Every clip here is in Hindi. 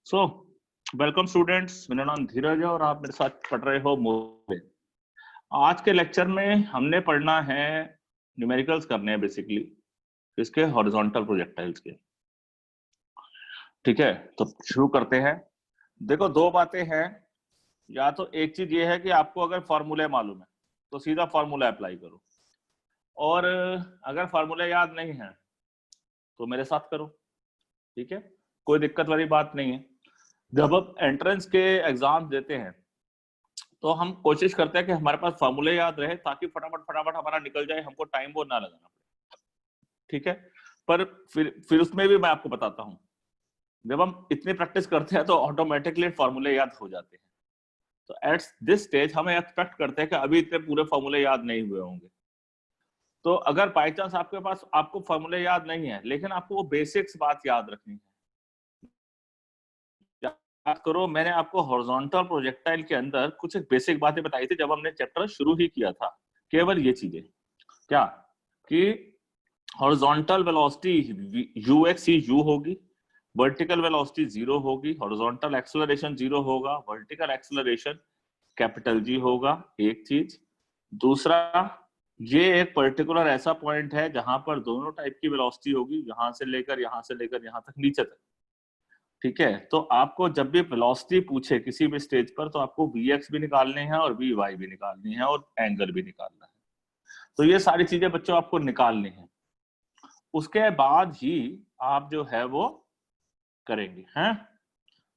सो वेलकम स्टूडेंट्स, मेरा नाम धीरज है और आप मेरे साथ पढ़ रहे हो मोबाइल। आज के लेक्चर में हमने पढ़ना है, न्यूमेरिकल्स करने हैं बेसिकली इसके हॉरिजॉन्टल प्रोजेक्टाइल्स के। ठीक है, तो शुरू करते हैं। देखो, दो बातें हैं। या तो एक चीज ये है कि आपको अगर फॉर्मूले मालूम है तो सीधा फॉर्मूला अप्लाई करो, और अगर फॉर्मूला याद नहीं है तो मेरे साथ करो। ठीक है, कोई दिक्कत वाली बात नहीं है। जब हम एंट्रेंस के एग्जाम देते हैं तो हम कोशिश करते हैं कि हमारे पास फॉर्मूले याद रहे ताकि फटाफट फटाफट हमारा निकल जाए, हमको टाइम वो ना लगाना पड़े। ठीक है, पर फिर उसमें भी मैं आपको बताता हूं, जब हम इतनी प्रैक्टिस करते हैं तो ऑटोमेटिकली फॉर्मूले याद हो जाते हैं। तो एट दिस स्टेज हम एक्सपेक्ट करते हैं कि अभी इतने पूरे फॉर्मूले याद नहीं हुए होंगे। तो अगर बाई चांस आपके पास आपको फॉर्मूले याद नहीं है लेकिन आपको वो बेसिक्स बात याद रखनी है, याद करो, मैंने आपको हॉरिजॉन्टल प्रोजेक्टाइल के अंदर कुछ एक बेसिक बातें बताई थी जब हमने चैप्टर शुरू ही किया था। केवल ये चीजें क्या कि हॉरिजॉन्टल वेलोसिटी ux ही u होगी, वर्टिकल वेलोसिटी 0 होगी, हॉरिजॉन्टल एक्सेलरेशन 0 होगा, वर्टिकल एक्सेलरेशन कैपिटल G होगा। एक चीज। दूसरा, ये एक पर्टिकुलर ऐसा पॉइंट है जहां पर दोनों टाइप की वेलोसिटी होगी, यहां से लेकर यहां तक नीचे तक। ठीक है, तो आपको जब भी वेलोसिटी पूछे किसी भी स्टेज पर तो आपको vx भी निकालने हैं और vy भी निकालनी है और एंगल भी निकालना है। तो ये सारी चीजें बच्चों आपको निकालनी है, उसके बाद ही आप जो है वो करेंगे। हैं,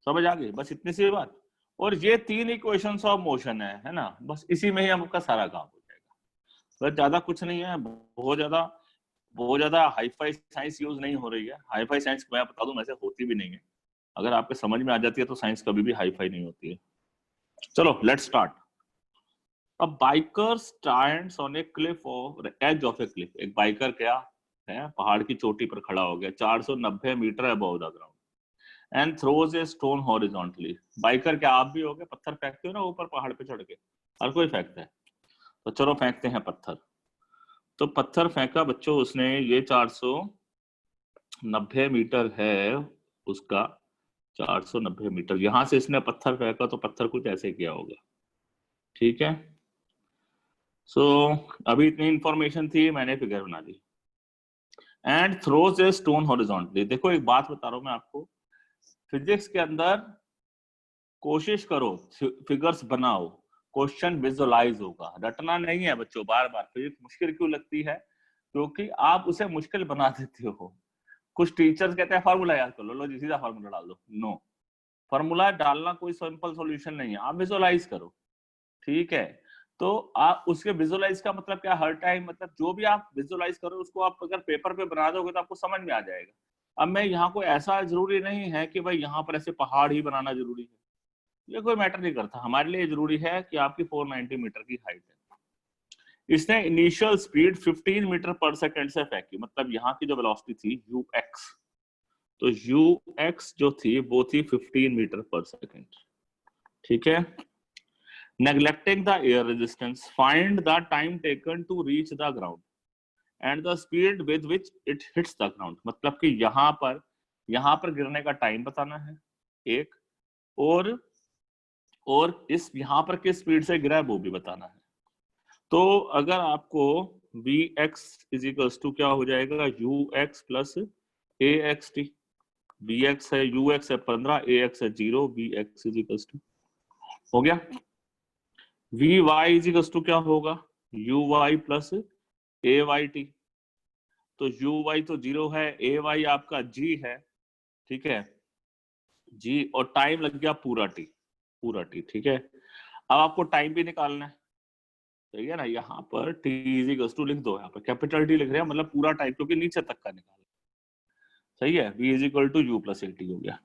समझ आ गई? बस इतनी सी बात। और ये तीन इक्वेशंस ऑफ मोशन है ना, बस इसी में ही आपका सारा काम हो जाएगा। बस ज्यादा कुछ नहीं है, बहुत ज्यादा हाईफाई साइंस यूज नहीं हो रही है। हाईफाई साइंस मैं बता दूं वैसे होती भी नहीं है, अगर आपके समझ में आ जाती है तो साइंस कभी भी हाईफाई नहीं होती है। चलो let's start. A biker stands on A Cliff और एज ऑफ ए क्लिफ। एक बाइकर क्या है, पहाड़ की चोटी पर खड़ा हो गया 490 metre above the ground and throws a stone horizontally. Biker क्या आप भी हो गए, पत्थर फेंकते हो ना ऊपर पहाड़ पे चढ़ के, हर कोई फेंकता है। तो चलो फेंकते हैं पत्थर। तो पत्थर फेंका बच्चों उसने, ये 490 मीटर है उसका, 490 मीटर यहां से इसने पत्थर फेंका तो पत्थर कुछ ऐसे किया होगा। ठीक है, सो अभी इतनी इंफॉर्मेशन थी, मैंने फिगर बना दी। And throws a stone horizontally. देखो एक बात बता रहा हूं मैं आपको, फिजिक्स के अंदर कोशिश करो फिगर्स बनाओ, क्वेश्चन विजुअलाइज होगा, रटना नहीं है बच्चों। बार बार फिजिक्स मुश्किल क्यों लगती है? क्योंकि आप उसे मुश्किल बना देते हो। कुछ टीचर्स कहते हैं फार्मूला याद कर लो, लो जी सीधा फार्मूला डाल दो। नो, फार्मूला डालना कोई सिंपल सॉल्यूशन नहीं है, आप विजुअलाइज करो। ठीक है, तो आप उसके विजुअलाइज का मतलब क्या, हर टाइम मतलब जो भी आप विजुअलाइज करो उसको आप अगर पेपर पे बना दोगे तो आपको समझ में आ जाएगा। अब मैं यहाँ को ऐसा जरूरी नहीं है कि भाई यहाँ पर ऐसे पहाड़ ही बनाना जरूरी है, ये कोई मैटर नहीं करता। हमारे लिए जरूरी है कि आपकी 490 मीटर की हाइट है। इसने इनिशियल स्पीड 15 मीटर पर सेकंड से फेंकी, मतलब यहाँ की जो वेलोसिटी थी ux, तो ux जो थी वो थी 15 मीटर पर सेकंड। ठीक है, neglecting the air resistance, find the time taken to reach the ground and the speed with which it hits the ground। मतलब कि यहाँ पर गिरने का टाइम बताना है एक, और इस यहाँ पर किस स्पीड से गिरा है वो भी बताना है। तो अगर आपको vx इज इक्वल्स टू क्या हो जाएगा, ux प्लस axt। vx है, ux है 15, ax है 0, vx इज इक्वल्स टू हो गया। vy इज इक्वल्स टू क्या होगा, uy प्लस ayt। तो uy तो 0 है, ay आपका g है। ठीक है, g और टाइम लग गया पूरा t। ठीक है, अब आपको टाइम भी निकालना है, सही है ना। यहाँ पर t इज इक्वल्स टू लिख दो, यहाँ पर कैपिटल T लिख रहे हैं, मतलब पूरा टाइम, क्योंकि नीचे तक का निकालना। सही है, v is equal to u plus at हो गया।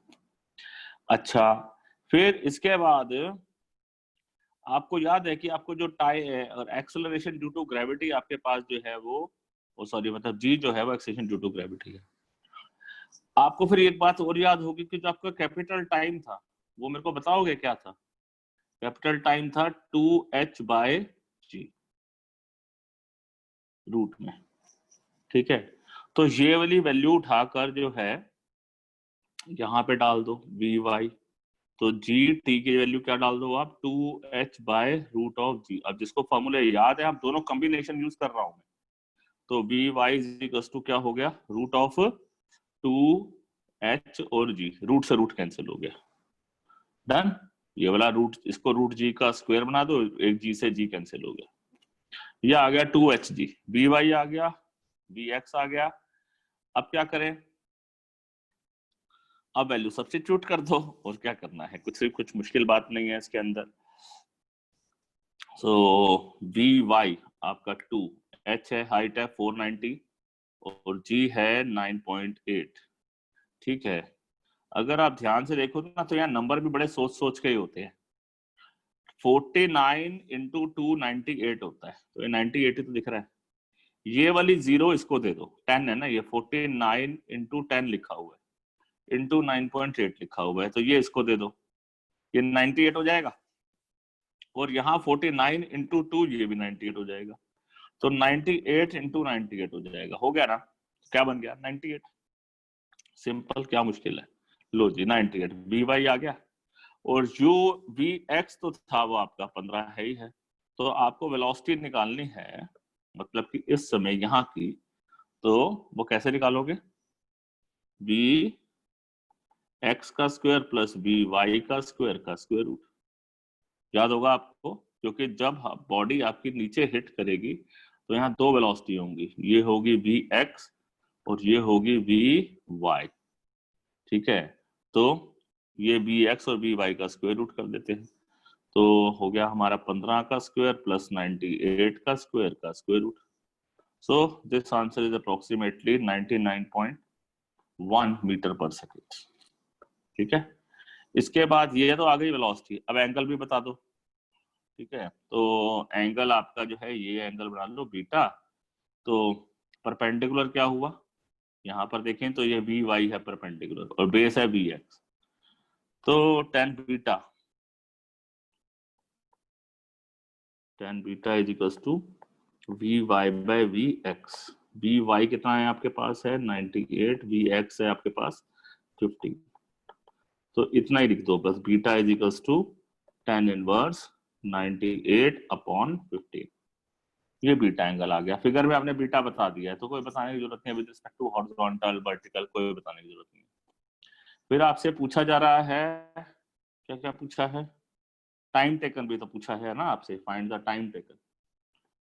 अच्छा, फिर इसके बाद आपको याद है कि आपको जो और एक्सेलरेशन ड्यू टू ग्रेविटी आपके पास जो है वो सॉरी मतलब जी जो है वो एक्सेलरेशन ड्यू टू ग्रेविटी है। आपको फिर एक बात और याद होगी कि जो आपका कैपिटल टाइम था वो मेरे को बताओगे क्या था? कैपिटल टाइम था 2h/g रूट में। ठीक है, तो ये वाली वैल्यू उठाकर जो है यहाँ पे डाल दो वी वाई, तो जी टी की वैल्यू क्या डाल दो आप, 2h बाय रूट ऑफ जी। अब जिसको फॉर्मूले याद है, आप दोनों कॉम्बिनेशन यूज कर रहा हूं मैं, तो वी वाई इज टू क्या हो गया, रूट ऑफ 2h और जी, रूट से रूट कैंसिल हो गया, डन। ये वाला रूट, इसको रूट जी का स्क्वायर बना दो, एक जी से जी कैंसिल हो गया, ये आ गया 2h जी, बी वाई आ गया, बी एक्स आ गया। अब क्या करें, अब वैल्यू सब्स्टिट्यूट कर दो, और क्या करना है, कुछ मुश्किल बात नहीं है इसके अंदर। सो वी वाई आपका 2, एच है, हाइट है 490 और जी है 9.8, ठीक है। अगर आप ध्यान से देखो ना, तो यहाँ नंबर भी बड़े सोच सोच के ही होते हैं। 49 इंटू 2 98 होता है, तो ये 98 ही तो दिख रहा है। ये वाली जीरो इसको दे दो, 10 है ना, ये 49 इंटू 10 लिखा हुआ है, इंटू 9.8 लिखा हुआ है, तो ये इसको दे दो, ये 98 हो जाएगा। और यहाँ 49 इंटू 2, ये भी 98 हो जाएगा, तो 98 इंटू 98 हो जाएगा, हो गया ना, क्या बन गया 98, सिंपल, क्या मुश्किल है। लो जी 98 बी वाई आ गया, और जो वी एक्स तो था वो आपका 15 है ही है, तो आपको वेलोसिटी निकालनी है, मतलब कि इस समय यहाँ की, तो वो कैसे निकालोगे, बी एक्स का स्क्वायर प्लस बी वाई का स्क्वायर रूट, याद होगा आपको, क्योंकि जब बॉडी आपकी नीचे हिट करेगी तो यहाँ दो वेलोसिटी होंगी, ये होगी वी एक्स और ये होगी वी वाई, ठीक है। तो ये बी एक्स और बी वाई का स्क्वायर रूट कर देते हैं, तो हो गया हमारा 15 का स्क्वायर प्लस 98 का square root. So this answer is approximately 99.1 metre per second, ठीक है। इसके बाद ये तो आ गई वेलोसिटी, अब एंगल भी बता दो, ठीक है। तो एंगल आपका जो है, ये एंगल बना लो बीटा, तो परपेंडिकुलर क्या हुआ, यहाँ पर देखें तो ये वी वाई है परपेंडिकुलर, और बेस है वी एक्स, तो tan beta is equals to we Y by we X. V Y कितना है आपके पास है 98, वी एक्स है आपके पास 50, तो इतना ही लिख दो बस, beta is equals to tan inverse 98 upon 50, ये बीटा एंगल आ गया। फिगर में आपने बीटा बता दिया है, तो कोई बताने की जरूरत नहीं with respect to horizontal vertical, कोई बताने की जरूरत नहीं। फिर आपसे पूछा जा रहा है, क्या क्या पूछा है, टाइम टेकन भी तो पूछा है ना आपसे, फाइंड द टाइम टेकन।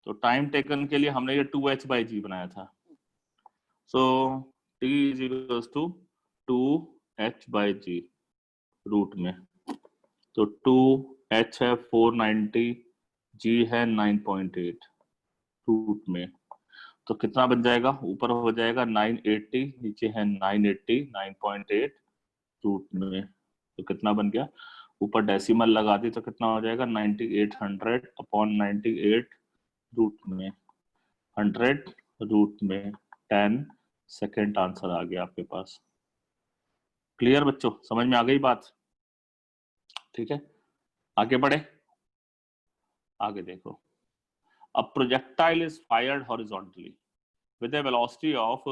तो टाइम टेकन के लिए हमने ये 2h बाई जी बनाया था, so t is equals to 2h by G root में, तो 2h है 490, g है 9.8 रूट में, तो कितना बन जाएगा, ऊपर हो जाएगा 980, नीचे है 980, 9.8 रूट में, तो कितना बन गया, ऊपर डेसिमल लगा दी तो कितना हो जाएगा 9800 अपॉन 98 रूट में, 100 रूट में 10 सेकेंड, आंसर आ गया आपके पास। क्लियर बच्चों, समझ में आ गई बात, ठीक है। आगे बढ़े, आगे देखो, a projectile is fired horizontally with a velocity of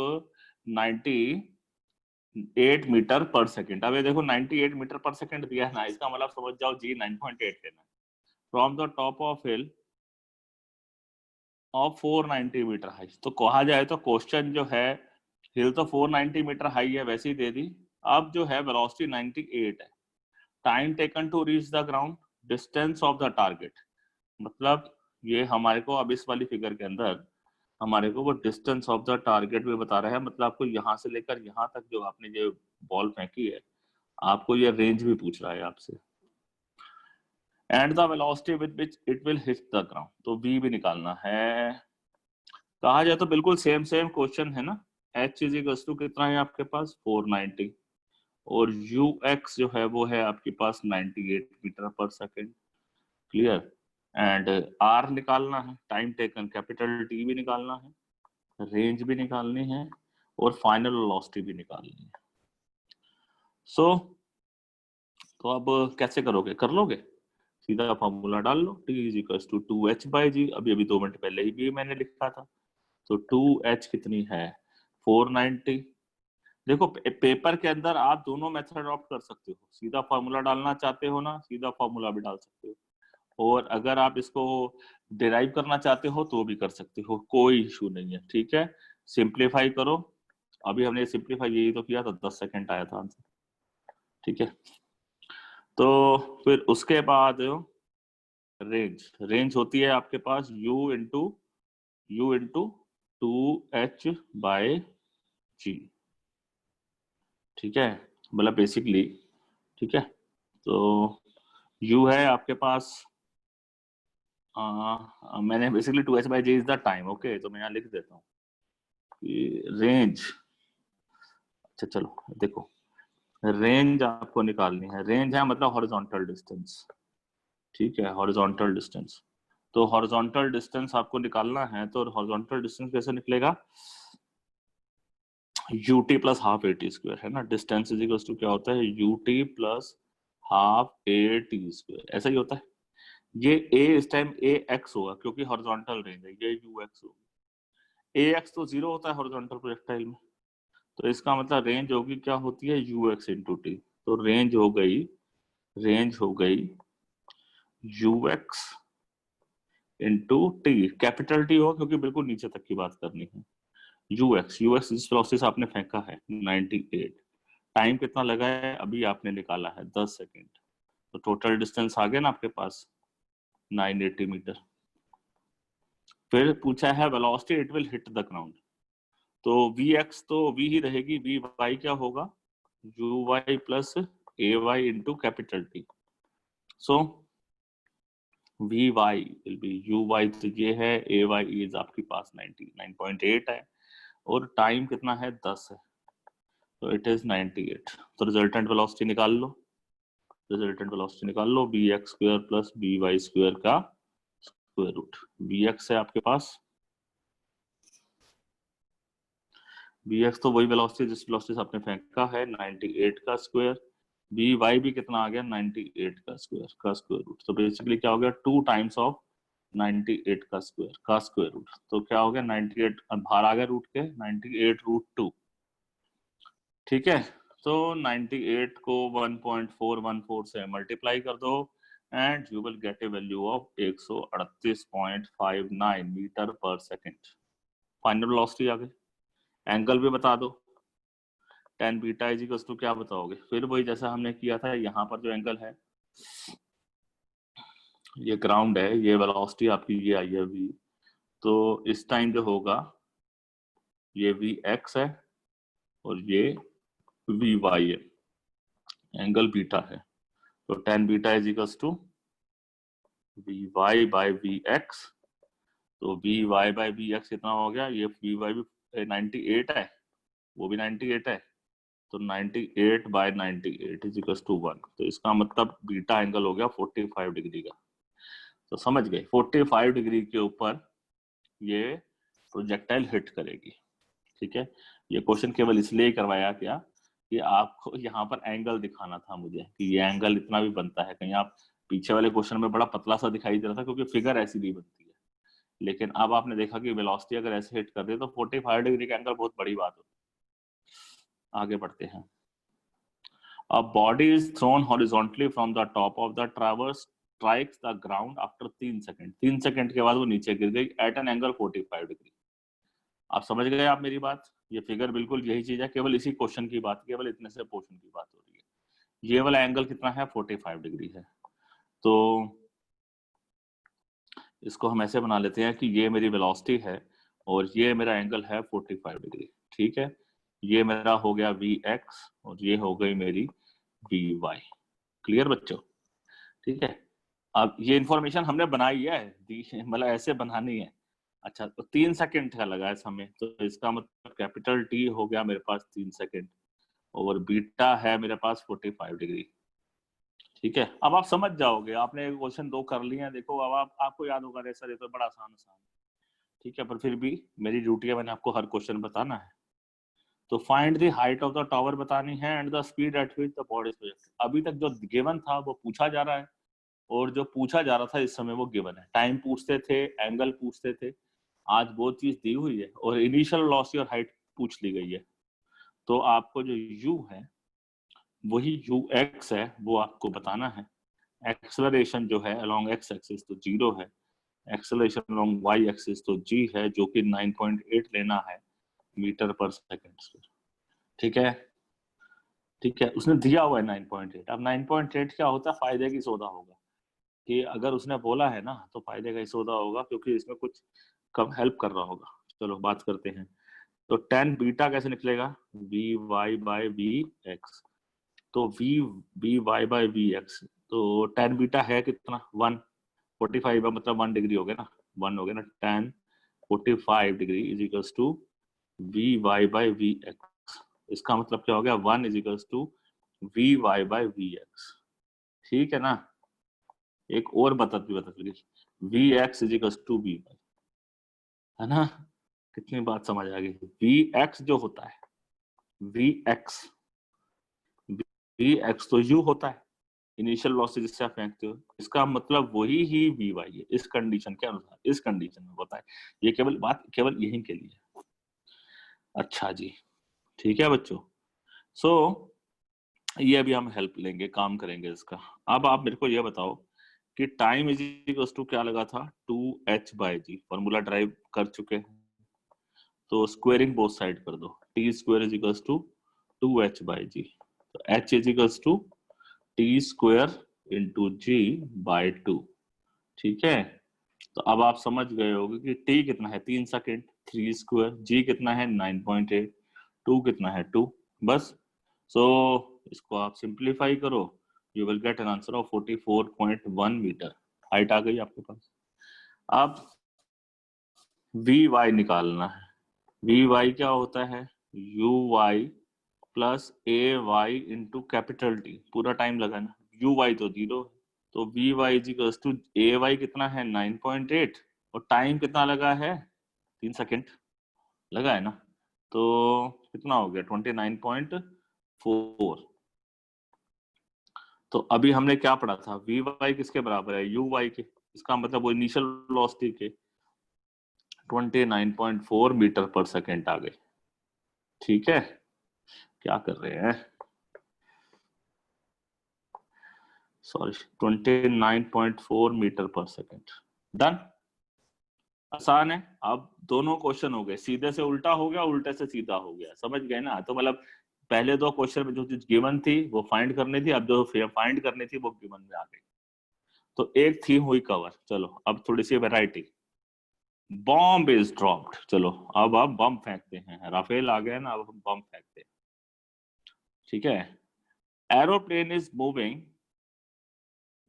98 metre per second. अब ये देखो 98 मीटर पर सेकेंड दिया है ना, इसका मतलब समझ जाओ जी 9.8 लेना, from the top of hill of 490 metre high. तो कहा जाए तो क्वेश्चन जो है, हिल तो 490 मीटर हाई है वैसे ही दे दी, अब जो है वेलोसिटी 98 है, time taken to reach the ground, distance of the target, मतलब ये हमारे को अब इस वाली फिगर के अंदर हमारे को वो डिस्टेंस ऑफ द टारगेट भी बता रहा है, मतलब आपको यहाँ से लेकर यहाँ तक जो आपने जो बॉल फेंकी है, आपको ये रेंज भी पूछ रहा है आपसे, and the velocity with which it will hit the ground, तो v भी निकालना है। कहा जाए तो बिल्कुल सेम क्वेश्चन है ना, h इज इक्वल टू कितना है आपके पास 490, और ux जो है वो है आपके पास 98 metre per second, clear. And r निकालना है, टाइम टेकन कैपिटल T भी निकालना है, रेंज भी निकालनी है, और फाइनल वेलोसिटी भी निकालनी है। सो तो अब कैसे करोगे, कर लोगे, सीधा फॉर्मूला डाल लो, t is equal to 2h by g, अभी 2 मिनट पहले ही भी मैंने लिखा था, तो 2h कितनी है 490, देखो पेपर के अंदर आप दोनों मेथड अडॉप्ट कर सकते हो, सीधा फॉर्मूला डालना चाहते हो ना, सीधा फॉर्मूला भी डाल सकते हो, और अगर आप इसको डिराइव करना चाहते हो तो भी कर सकते हो, कोई इशू नहीं है। ठीक है, सिंप्लीफाई करो। अभी हमने सिंप्लीफाई यही तो किया था, 10 सेकंड आया था आंसर। ठीक है, तो फिर उसके बाद रेंज होती है आपके पास u इंटू 2h/g। ठीक है, मतलब बेसिकली, ठीक है, तो u है आपके पास, मैंने basically 2h/g is the time. Okay, तो मैं यहाँ लिख देता हूँ कि रेंज, अच्छा चलो देखो, रेंज आपको निकालनी है। रेंज है मतलब हॉरिजॉन्टल डिस्टेंस। ठीक है, हॉरिजॉन्टल डिस्टेंस, तो हॉरिजॉन्टल डिस्टेंस आपको निकालना है, तो हॉरिजॉन्टल डिस्टेंस कैसे निकलेगा, ut plus half AT square है ना। डिस्टेंस इज इक्वल टू क्या होता है, ut plus half AT square, ऐसा ही होता है। ये a इस टाइम ax होगा क्योंकि हॉरिजॉन्टल रेंज है, ये ux होगा। ax तो 0 होता है हॉरिजॉन्टल प्रोजेक्टाइल में, तो इसका मतलब रेंज होगी क्या होती है, ux इंटू टी। तो रेंज हो गई ux into T, capital T हो क्योंकि बिल्कुल नीचे तक की बात करनी है। ux जिस वेलोसिटी से आपने फेंका है 98, टाइम कितना लगा है अभी आपने निकाला है 10 सेकेंड, तो टोटल डिस्टेंस आ गया ना आपके पास 980 मीटर। फिर पूछा है velocity it will hit the ground, तो vx तो v ही रहेगी, vy क्या होगा, uy plus ay into capital T. So vy will be uy, तो ये है, ay इज आपके पास 99.8 है, और टाइम कितना है 10 है, तो इट इज 98। तो रिजल्टेंट वेलोसिटी निकाल लो, bx square plus by square का स्क्वायर रूट। bx है आपके पास, bx तो वही वेलोसिटी जिस वेलोसिटी से आपने फेंका है 98 का स्क्वायर, by भी कितना आ गया 98 का स्क्वायर रूट। तो बेसिकली क्या हो गया, 2 टाइम्स ऑफ 98 का स्क्वायर रूट। तो क्या हो गया 98, बाहर आ गया रूट के 98√2। ठीक है, तो 98 को 1.414 से मल्टीप्लाई कर दो and you will get a value of 138.59 metre per second. Final velocity आ गई। एंगल भी बता दो, tan beta is equal to क्या बताओगे, फिर वही जैसा हमने किया था। यहाँ पर जो एंगल है, ये ग्राउंड है, ये वेलोसिटी आपकी ये आई है v, तो इस टाइम जो होगा ये vx है और ये vy है, एंगल बीटा है, तो tan beta is equal to vy by vx। तो vy बाय vx कितना हो गया, ये vy भी 98 है, वो भी 98 है, तो 98 बाय 98 इज इक्वल टू 1। तो इसका मतलब बीटा एंगल हो गया 45 डिग्री का। तो समझ गए, 45 डिग्री के ऊपर ये प्रोजेक्टाइल हिट करेगी। ठीक है, ये क्वेश्चन केवल इसलिए ही करवाया क्या कि आपको यहाँ पर एंगल दिखाना था मुझे कि ये एंगल इतना भी बनता है। कहीं आप पीछे वाले क्वेश्चन में बड़ा पतला सा दिखाई दे रहा था क्योंकि फिगर ऐसी नहीं बनती है, लेकिन अब आपने देखा कि वेलोसिटी अगर ऐसे हिट कर दे तो 45 डिग्री का एंगल बहुत बड़ी बात होती है। आगे बढ़ते हैं। A body is thrown horizontally from the top of the traverse, strikes the ground after 3 second. 3 second के बाद वो नीचे गिर गई एट एन एंगल 45 डिग्री। आप समझ गए आप मेरी बात, ये फिगर बिल्कुल यही चीज है, केवल इसी क्वेश्चन की बात, केवल इतने से पोर्शन की बात हो रही है। ये वाला एंगल कितना है 45 डिग्री है, तो इसको हम ऐसे बना लेते हैं कि ये मेरी वेलोसिटी है और ये मेरा एंगल है 45 डिग्री। ठीक है, ये मेरा हो गया vx और ये हो गई मेरी vy। क्लियर बच्चों? ठीक है, अब ये इंफॉर्मेशन हमने बनाई है, मतलब ऐसे बनानी है। अच्छा, तो 3 सेकंड का लगा है समय, तो इसका मतलब कैपिटल टी हो गया मेरे पास 3 सेकंड और बीटा है मेरे पास 45 डिग्री। ठीक है, अब आप समझ जाओगे, आपने क्वेश्चन 2 कर लिए हैं, देखो अब आपको याद होगा रे सर ये तो बड़ा आसान। ठीक है, पर फिर भी मेरी ड्यूटी है, मैंने आपको हर क्वेश्चन बताना है। तो find the height of the tower बतानी है and the speed at which the body is projected. अभी तक जो गिवन था वो पूछा जा रहा है, और जो पूछा जा रहा था इस समय वो गिवन है। टाइम पूछते थे, एंगल पूछते थे, आज वो चीज दी हुई है और इनिशियल वेलोसिटी और हाइट पूछ ली गई है। तो आपको जो u है वही ux है, वो आपको बताना है। एक्सेलरेशन जो है अलोंग x एक्सिस तो 0 है, एक्सेलरेशन अलोंग y एक्सिस तो g है, जो कि 9.8 लेना है मीटर पर सेकंड। ठीक है, ठीक है, उसने दिया हुआ है 9.8। अब 9.8 क्या होता है, फायदे की सौदा होगा, कि अगर उसने बोला है ना तो फायदे का ही सौदा होगा, क्योंकि इसमें कुछ कम हेल्प कर रहा होगा। चलो बात करते हैं। तो tan बीटा कैसे निकलेगा, v Y by we x. तो v v Y by we x, तो tan बीटा है कितना, 145 है, मतलब 1 डिग्री हो गया ना, 1 हो गया ना, tan 45 degree is equals to we Y by we x. इसका मतलब क्या हो गया, 1 is equals to we Y by we x. ठीक है ना। एक और भी बता दी, v x is equals to we Y, है ना। कितनी बात समझ आ गई। वी एक्स जो होता है, वी एक्स, वी एक्स तो यू होता है, इनिशियल वेलोसिटी जिससे आप फेंकते हो, इसका मतलब वही ही वी वाई है इस कंडीशन के अनुसार, इस कंडीशन में होता है। ये केवल बात केवल यहीं के लिए। अच्छा जी, ठीक है बच्चों। सो ये अभी हम हेल्प लेंगे, काम करेंगे इसका। अब आप मेरे को ये बताओ कि टाइम इज इक्वल्स टू क्या लगा था, 2h/g, फॉर्मूला ड्राइव कर चुके हैं, तो स्क्वायरिंग बोथ साइड कर दो, T square is equals to 2h/g। तो h is equals to T square into G by 2। ठीक है, तो अब आप समझ गए होंगे कि t कितना है 3 सेकेंड, 3 स्क्वायर, g कितना है 9.8, 2 कितना है 2, बस। सो इसको आप सिंप्लीफाई करो, you will get an answer of 44.1 metre. Height आ गई आपके पास। अब वी वाई निकालना है। वी वाई क्या होता है, U Y plus A Y into capital T, पूरा टाइम लगाना, यू वाई तो 0 है, तो V Y is to A Y कितना है 9.8, और टाइम कितना लगा है 3 सेकेंड लगा है ना, तो कितना हो गया 29.4। तो अभी हमने क्या पढ़ा था, वी वाई किसके बराबर है, यू वाई के, इसका मतलब वो इनिशियल वेलोसिटी के 29.4 मीटर पर सेकेंड आ गए। ठीक है, क्या कर रहे हैं, sorry, 29.4 metre per second. Done, आसान है। अब दोनों क्वेश्चन हो गए, सीधे से उल्टा हो गया, उल्टे से सीधा हो गया, समझ गए ना। तो मतलब पहले दो क्वेश्चन में जो चीज गिवन थी वो फाइंड करनी थी, अब जो फाइंड करनी थी वो गिवन में आ गई। तो एक थीम हुई कवर। चलो अब थोड़ी सी वैरायटी, बॉम्ब इज ड्रॉप्ड। चलो अब आप बम फेंकते हैं, राफेल आ गया ना, अब हम बम फेंकते हैं। ठीक है, aeroplane is moving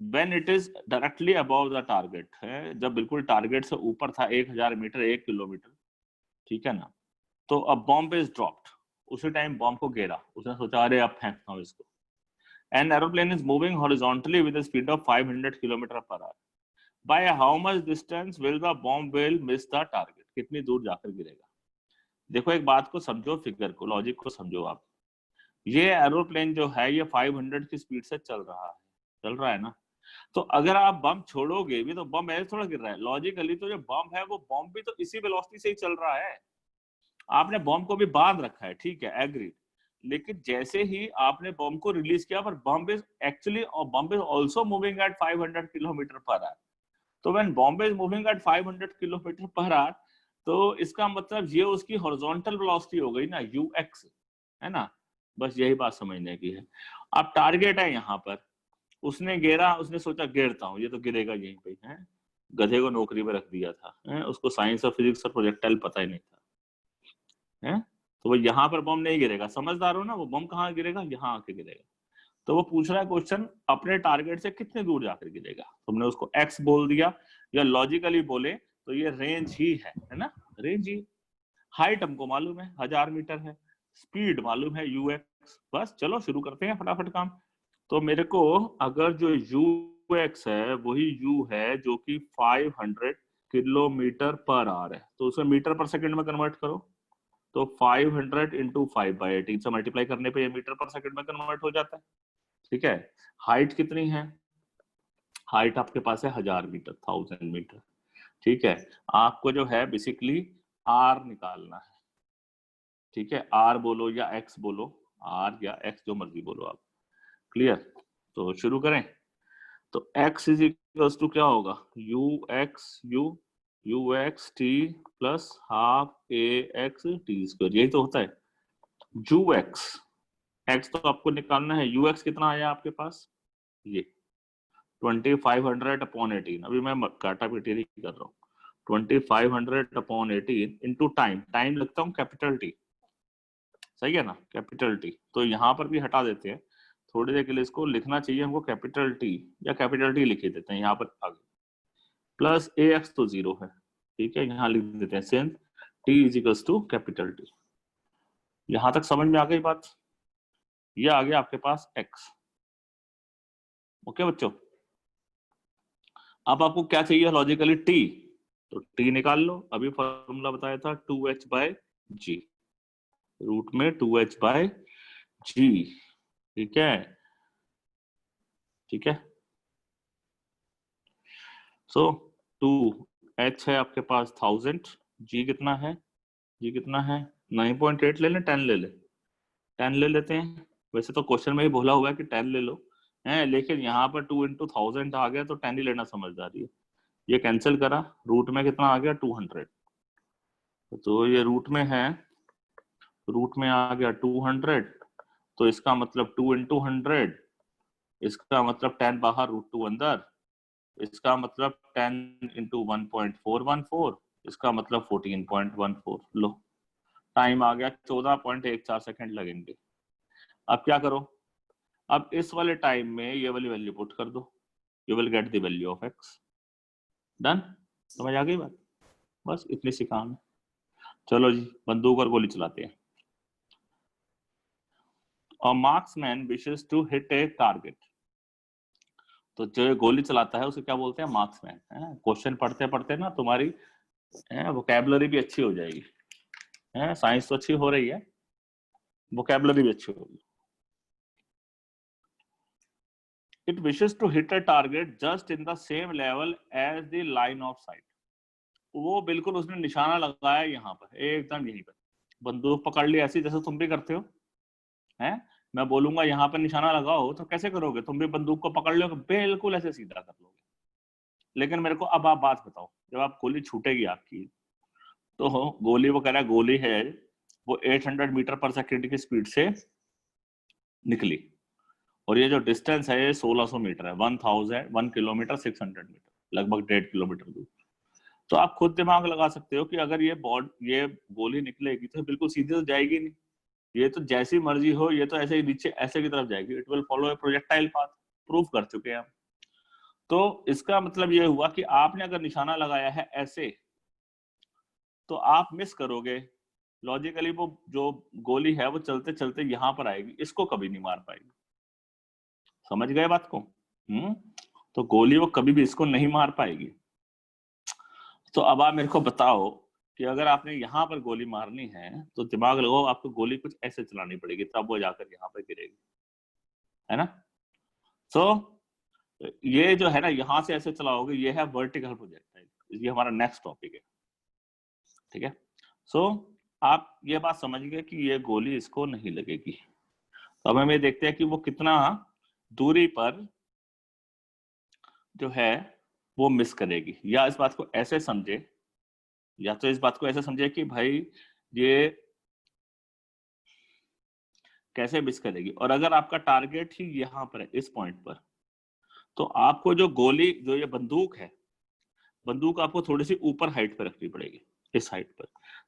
when it is directly above the target, है जब बिल्कुल टारगेट से ऊपर था 1000 मीटर, 1 किलोमीटर, ठीक है ना। तो अब बॉम्ब इज ड्रॉप्ड, उसी टाइम बॉम्ब को गिरा, उसने सोचा अरे अब फेंकता हूं इसको। An aeroplane is moving horizontally with speed of 500 kilometre per our, by how much distance will the bomb will miss the target, कितनी दूर जाकर गिरेगा। देखो एक बात को समझो, फिगर को, लॉजिक को समझो आप। ये एरोप्लेन जो है ये 500 की स्पीड से चल रहा है ना। तो अगर आप बम छोड़ोगे भी तो बम ऐसे थोड़ा गिर रहा है, लॉजिकली तो जो बम है वो बम भी तो इसी वेलोसिटी से ही चल रहा है। आपने बम को भी बांध रखा है, ठीक है, एग्री, लेकिन जैसे ही आपने बम को रिलीज किया, पर bomb is actually bomb is also moving at 500 kilometre per hour. तो when bomb is moving at 500 kilometre per hour, तो इसका मतलब ये उसकी हॉरिजॉन्टल वेलोसिटी हो गई ना, यूएक्स, है ना। बस यही बात समझने की है। अब टारगेट है यहाँ पर, उसने गिरा, उसने सोचा गिरता हूँ, ये तो गिरेगा यहीं पे, है। गधे को नौकरी पे रख दिया था, है? उसको साइंस और फिजिक्स और प्रोजेक्टाइल पता ही नहीं था, है। तो वो यहाँ पर बम नहीं गिरेगा, समझदार हो ना, वो बम कहाँ गिरेगा, यहाँ आके गिरेगा। तो वो पूछ रहा है क्वेश्चन, अपने टारगेट से कितने दूर जाकर गिरेगा। तुमने उसको एक्स बोल दिया, या लॉजिकली बोले तो ये रेंज ही है ना, रेंज ही। हाइट हमको मालूम है 1000 मीटर है, स्पीड मालूम है यूएक्स, बस चलो शुरू करते हैं फटाफट काम। तो मेरे को अगर जो यू एक्स है वही यू है जो कि 500 किलोमीटर पर आवर है, तो उसे मीटर पर सेकंड में कन्वर्ट करो। तो 500 इंटू 5/18 से मल्टीप्लाई करने पे ये मीटर पर सेकंड में कन्वर्ट हो जाता है। ठीक है, हाइट कितनी है, हाइट आपके पास है 1000 मीटर, 1000 मीटर। ठीक है, आपको जो है बेसिकली आर निकालना है। ठीक है, आर बोलो या एक्स बोलो, आर या एक्स जो मर्जी बोलो आप। क्लियर? तो शुरू करें। तो x इज इक्वल्स टू क्या होगा, you X T plus half A X T square, यही तो होता है। यू एक्स तो आपको निकालना है, यू एक्स कितना आया आपके पास, ये 2500 अपॉन 18, अभी मैं काटा पीटी नहीं कर रहा हूँ। 2500 अपॉन 18 इंटू टाइम लगता हूँ कैपिटल टी, सही है ना, कैपिटल टी। तो यहाँ पर भी हटा देते हैं थोड़ी देर के लिए, इसको लिखना चाहिए हमको कैपिटल टी, या कैपिटल टी लिख देते हैं यहाँ पर आगे, प्लस ए एक्स तो 0 है, ठीक है, यहाँ लिख देते हैं since T is equals to capital T. यहां तक समझ में आ गई बात? ये आ गया आपके पास x। ओके बच्चों, अब आपको क्या चाहिए लॉजिकली, t, तो t निकाल लो। अभी फॉर्मूला बताया था 2h बाय जी, रूट में 2h बाय जी, ठीक है, ठीक है। सो 2h है आपके पास 1000, g कितना है, g कितना है 9.8, ले लें 10 ले ले, 10 ले लेते हैं। वैसे तो क्वेश्चन में ही बोला हुआ है कि 10 ले लो, है, लेकिन यहाँ पर 2 into 1000 आ गया तो 10 ही लेना समझदारी है। ये कैंसिल करा, रूट में कितना आ गया 200, तो ये रूट में है, रूट में आ गया 200, तो इसका मतलब 2 into 100, इसका मतलब 10 बाहर, रूट 2 अंदर, इसका मतलब 10 into 1.414, इसका मतलब 14.14। लो, टाइम आ गया 14.14 सेकंड लगेंगे। अब क्या करो, अब इस वाले टाइम में ये वाली वैल्यू पुट कर दो, you will get the value of x. Done? समझ आ गई बात? बस इतनी सी काम है। चलो जी, बंदूक और गोली चलाते हैं। A marksman wishes to hit a target, तो जो गोली चलाता है उसे क्या बोलते हैं, मार्क्समैन। क्वेश्चन पढ़ते पढ़ते ना तुम्हारी वोकैबुलरी भी अच्छी हो जाएगी, साइंस तो अच्छी हो रही है, वोकैबुलरी भी अच्छी होगी। It wishes to hit a target just in the same level as the line of sight, वो बिल्कुल उसने निशाना लगाया यहाँ पर, एकदम यहीं पर, बंदूक पकड़ ली ऐसी जैसे तुम भी करते हो, हैं, मैं बोलूंगा यहाँ पर निशाना लगाओ तो कैसे करोगे, तुम भी बंदूक को पकड़ लोगे, बिल्कुल ऐसे सीधा कर लोगे। लेकिन मेरे को अब आप बात बताओ, जब आप गोली छूटेगी आपकी, तो गोली, वो कह रहा है गोली है, वो 800 मीटर पर सेकंड की स्पीड से निकली, और ये जो डिस्टेंस है ये 1600 मीटर है, 1 किलोमीटर 600 मीटर, लगभग 1.5 किलोमीटर दूर। तो आप खुद दिमाग लगा सकते हो कि अगर ये गोली निकलेगी तो बिल्कुल सीधे तो जाएगी नहीं, ये तो जैसी मर्जी हो, ये तो ऐसे ही नीचे ऐसे की तरफ जाएगी, it will follow A projectile path, proof कर चुके हैं हम। तो इसका मतलब ये हुआ कि आपने अगर निशाना लगाया है ऐसे, तो आप मिस करोगे, लॉजिकली वो जो गोली है वो चलते चलते यहां पर आएगी, इसको कभी नहीं मार पाएगी। समझ गए बात को? तो गोली वो कभी भी इसको नहीं मार पाएगी। तो अब आप मेरे को बताओ कि अगर आपने यहाँ पर गोली मारनी है तो दिमाग लगाओ, आपको गोली कुछ ऐसे चलानी पड़ेगी, तब वो जाकर यहाँ पर गिरेगी, है ना। तो ये जो है ना, यहां से ऐसे चलाओगे, ये है वर्टिकल प्रोजेक्टाइल, ये हमारा नेक्स्ट टॉपिक है, ठीक है। सो आप ये बात समझ गए कि ये गोली इसको नहीं लगेगी। तो अब हमें देखते हैं कि वो कितना दूरी पर जो है वो मिस करेगी, या इस बात को ऐसे समझे, या तो इस बात को ऐसे समझे कि भाई ये कैसे मिस करेगी। और अगर आपका टारगेट ही यहाँ पर है, इस पॉइंट पर, तो आपको जो गोली, जो ये बंदूक है, बंदूक आपको थोड़ी सी ऊपर हाइट पर रखनी पड़ेगी, इस हाइट पर,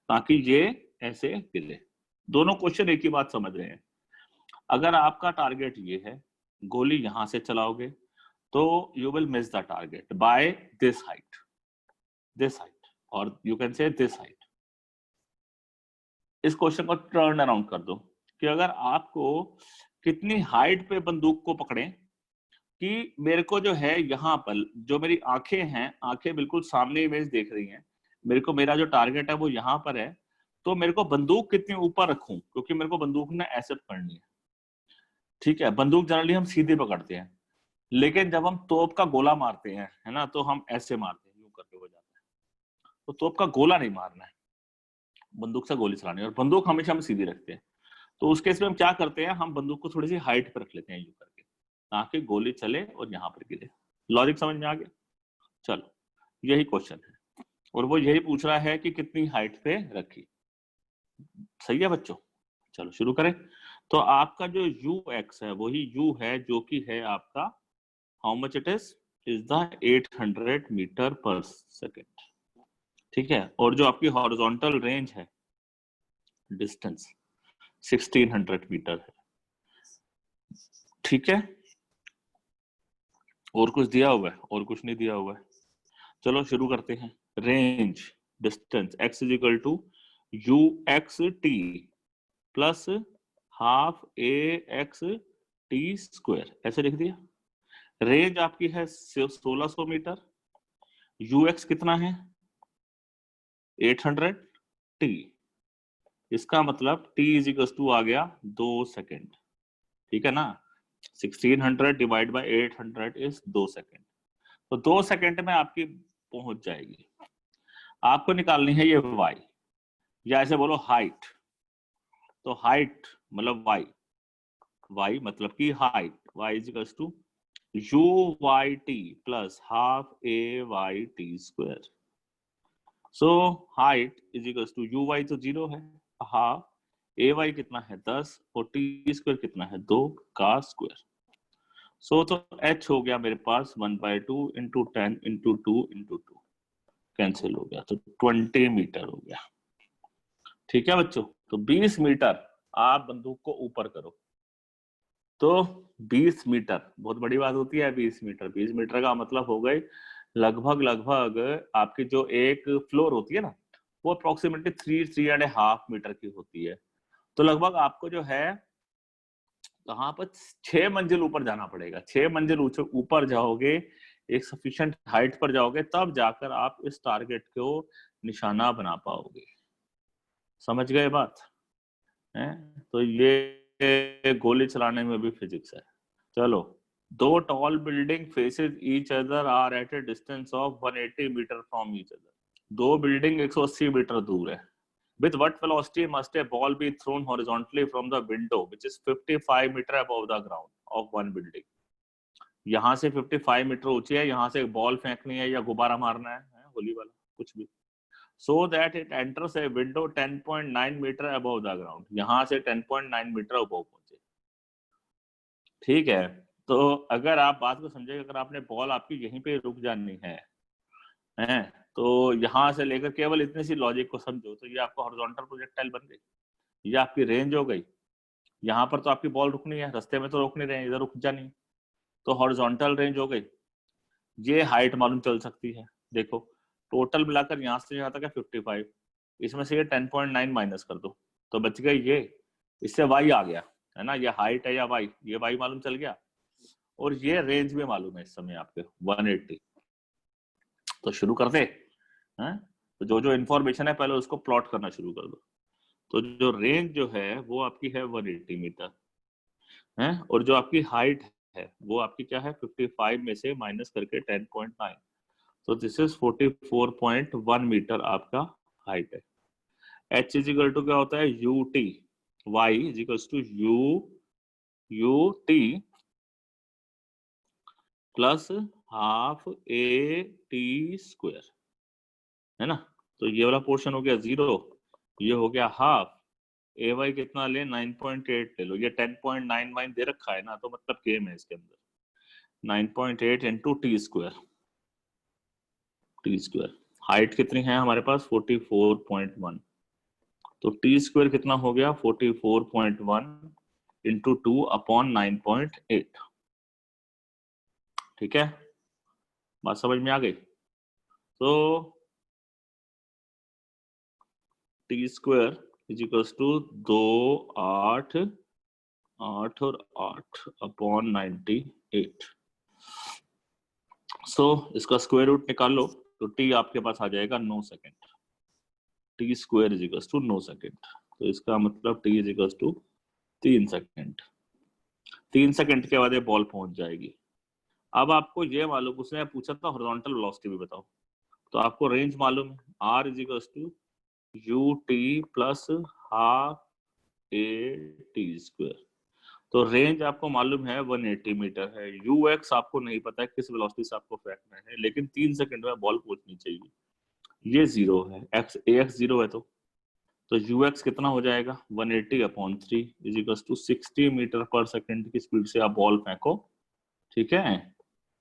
ताकि ये ऐसे गिरे। दोनों क्वेश्चन एक ही बात समझ रहे हैं। अगर आपका टारगेट ये है, गोली यहां से चलाओगे, तो you will miss the target by this height, और you can say this height. इस क्वेश्चन को टर्न अराउंड कर दो कि अगर आपको कितनी हाइट पे बंदूक को पकड़े, कि मेरे को जो है यहाँ पर जो मेरी आंखें हैं, आंखें बिल्कुल सामने इमेज देख रही हैं, मेरे को मेरा जो टारगेट है वो यहाँ पर है, तो मेरे को बंदूक कितनी ऊपर रखूं, क्योंकि मेरे को बंदूक ने ऐसे पकड़नी है, ठीक है। बंदूक जनरली हम सीधे पकड़ते हैं, लेकिन जब हम तोप का गोला मारते हैं, है ना, तो हम ऐसे मारते हैं, यूं करके हो जाता है। तो तोप का गोला नहीं मारना है, बंदूक से गोली चलानी है, और बंदूक हमेशा हम सीधी रखते हैं। तो उस केस में हम क्या करते हैं, हम बंदूक को थोड़ी सी हाइट पर रख लेते हैं यूं करके, ताकि गोली चले और यहाँ पर गिरे। लॉजिक समझ में आ गया? चलो, यही क्वेश्चन है, और वो यही पूछ रहा है कि कितनी हाइट पे रखी। सही है बच्चों? चलो शुरू करें। तो आपका जो ux है वही u है जो कि है आपका, how much it is the 800 metre per second. ठीक है, और जो आपकी हॉरिजॉन्टल रेंज है, डिस्टेंस 1600 मीटर है। ठीक है, और कुछ दिया हुआ है? और कुछ नहीं दिया हुआ है। चलो शुरू करते हैं। Range, distance, x is equal to U X T plus half A X T square, ऐसे लिख दिया। रेंज आपकी है 1600 मीटर, यूएक्स कितना है 800 टी, इसका मतलब टी इज इक्वल टू आ गया 2 सेकेंड। ठीक है ना, 1600 डिवाइड बाय 800 इज 2 सेकेंड। तो 2 सेकेंड में आपकी पहुंच जाएगी। आपको निकालनी है ये y, या ऐसे बोलो हाइट। तो हाइट मतलब y मतलब की height, y is equal to U Y T plus half A Y T square. So height is equal to U Y तो 0 है, हाफ ए वाई कितना है 10, और टी स्क्वायर कितना है 2 का स्क्वायर। सो तो h हो गया मेरे पास 1/2 इंटू 10 इंटू 2 इंटू 2, कैंसिल हो गया, तो 20 मीटर हो गया। ठीक है बच्चों, तो 20 मीटर आप बंदूक को ऊपर करो तो 20 मीटर बहुत बड़ी बात होती है। 20 मीटर, 20 मीटर का मतलब हो गए लगभग आपकी जो एक फ्लोर होती है ना, वो अप्रोक्सीमेटली 3.5 मीटर की होती है। तो लगभग आपको जो है कहाँ पर 6 मंजिल ऊपर जाना पड़ेगा। 6 मंजिल ऊपर जाओगे, एक सफिशिएंट हाइट पर जाओगे, तब जाकर आप इस टारगेट को निशाना बना पाओगे। समझ गए बात है? तो ये गोली चलाने में भी फिजिक्स है। चलो, दो tall building faces each other are at a distance of 180 metre from each other. दो बिल्डिंग 180 मीटर दूर है। With what velocity must a ball be thrown horizontally from the window, which is 55 meter above the ground of one building? यहाँ से 55 मीटर ऊंची है, यहाँ से एक बॉल फेंकनी है या गुब्बारा मारना है होली वाला कुछ भी, so that it enters a window 10.9 metre above the ground, यहाँ से 10.9 मीटर above पहुंचे। ठीक है, तो अगर आप बात को समझे, अगर आपने बॉल आपकी यहीं पे रुक जानी है, तो यहाँ से लेकर केवल इतनी सी लॉजिक को समझो, तो ये आपका हॉरिजॉन्टल प्रोजेक्टाइल बन गई, ये आपकी रेंज हो गई। यहाँ पर तो आपकी बॉल रुकनी है, रास्ते में तो रोक नहीं रहे, इधर रुक जानी, तो हॉरिजॉन्टल रेंज हो गई। ये हाइट मालूम चल सकती है। देखो टोटल मिलाकर यहाँ से यहाँ तक है 55, इसमें से ये 10.9 माइनस कर दो तो बच गई ये, इससे y आ गया है ना, ये हाइट है या y, ये y मालूम चल गया, और ये रेंज भी मालूम है इस समय आपके 180। तो शुरू कर दे हैं? तो जो जो इन्फॉर्मेशन है पहले उसको प्लॉट करना शुरू कर दो। तो जो रेंज जो है वो आपकी है 180 मीटर है, और जो आपकी हाइट है वो आपकी क्या है 55 में से माइनस करके 10.9, तो दिस इज 44.1 मीटर आपका हाइट है। h इज इक्वल टू क्या होता है U T, y is equal to U T plus half A T square, है ना। तो ये वाला पोर्शन हो गया 0, ये हो गया हाफ, ए वाई कितना ले 9.8 ले लो, ये 10.9 दे रखा है ना, तो मतलब गेम है इसके अंदर 9.8 इंटू टी स्क्वायर, हाइट कितनी है हमारे पास 44.1, तो टी स्क्वायर कितना हो गया 44.1 इंटू 2 अपॉन 9.8। ठीक है, बात समझ में आ गई? तो T square is equal to 2 8 8 और 8 अपॉन 98। सो इसका स्क्वायर रूट निकाल लो, तो टी आपके पास आ जाएगा 9 second. T square is equal to 9 second, तो इसका मतलब T is equal to 3 second. 3 second के बाद ये बॉल पहुंच जाएगी। अब आपको ये मालूम, उसने पूछा था हॉरिजॉन्टल वेलोसिटी भी बताओ, तो आपको रेंज मालूम है, r is equal to U T plus half A T square. तो रेंज आपको मालूम है 180 मीटर है। यू एक्स आपको नहीं पता है किस वेलोसिटी से आपको फेंकना है, लेकिन 3 सेकंड में बॉल पहुंचनी चाहिए। ये 0 है, एक्स ए एक्स 0 है, तो यू एक्स कितना हो जाएगा 180/3 इज इक्वल टू 60 मीटर पर सेकंड की स्पीड से आप बॉल फेंको। ठीक है,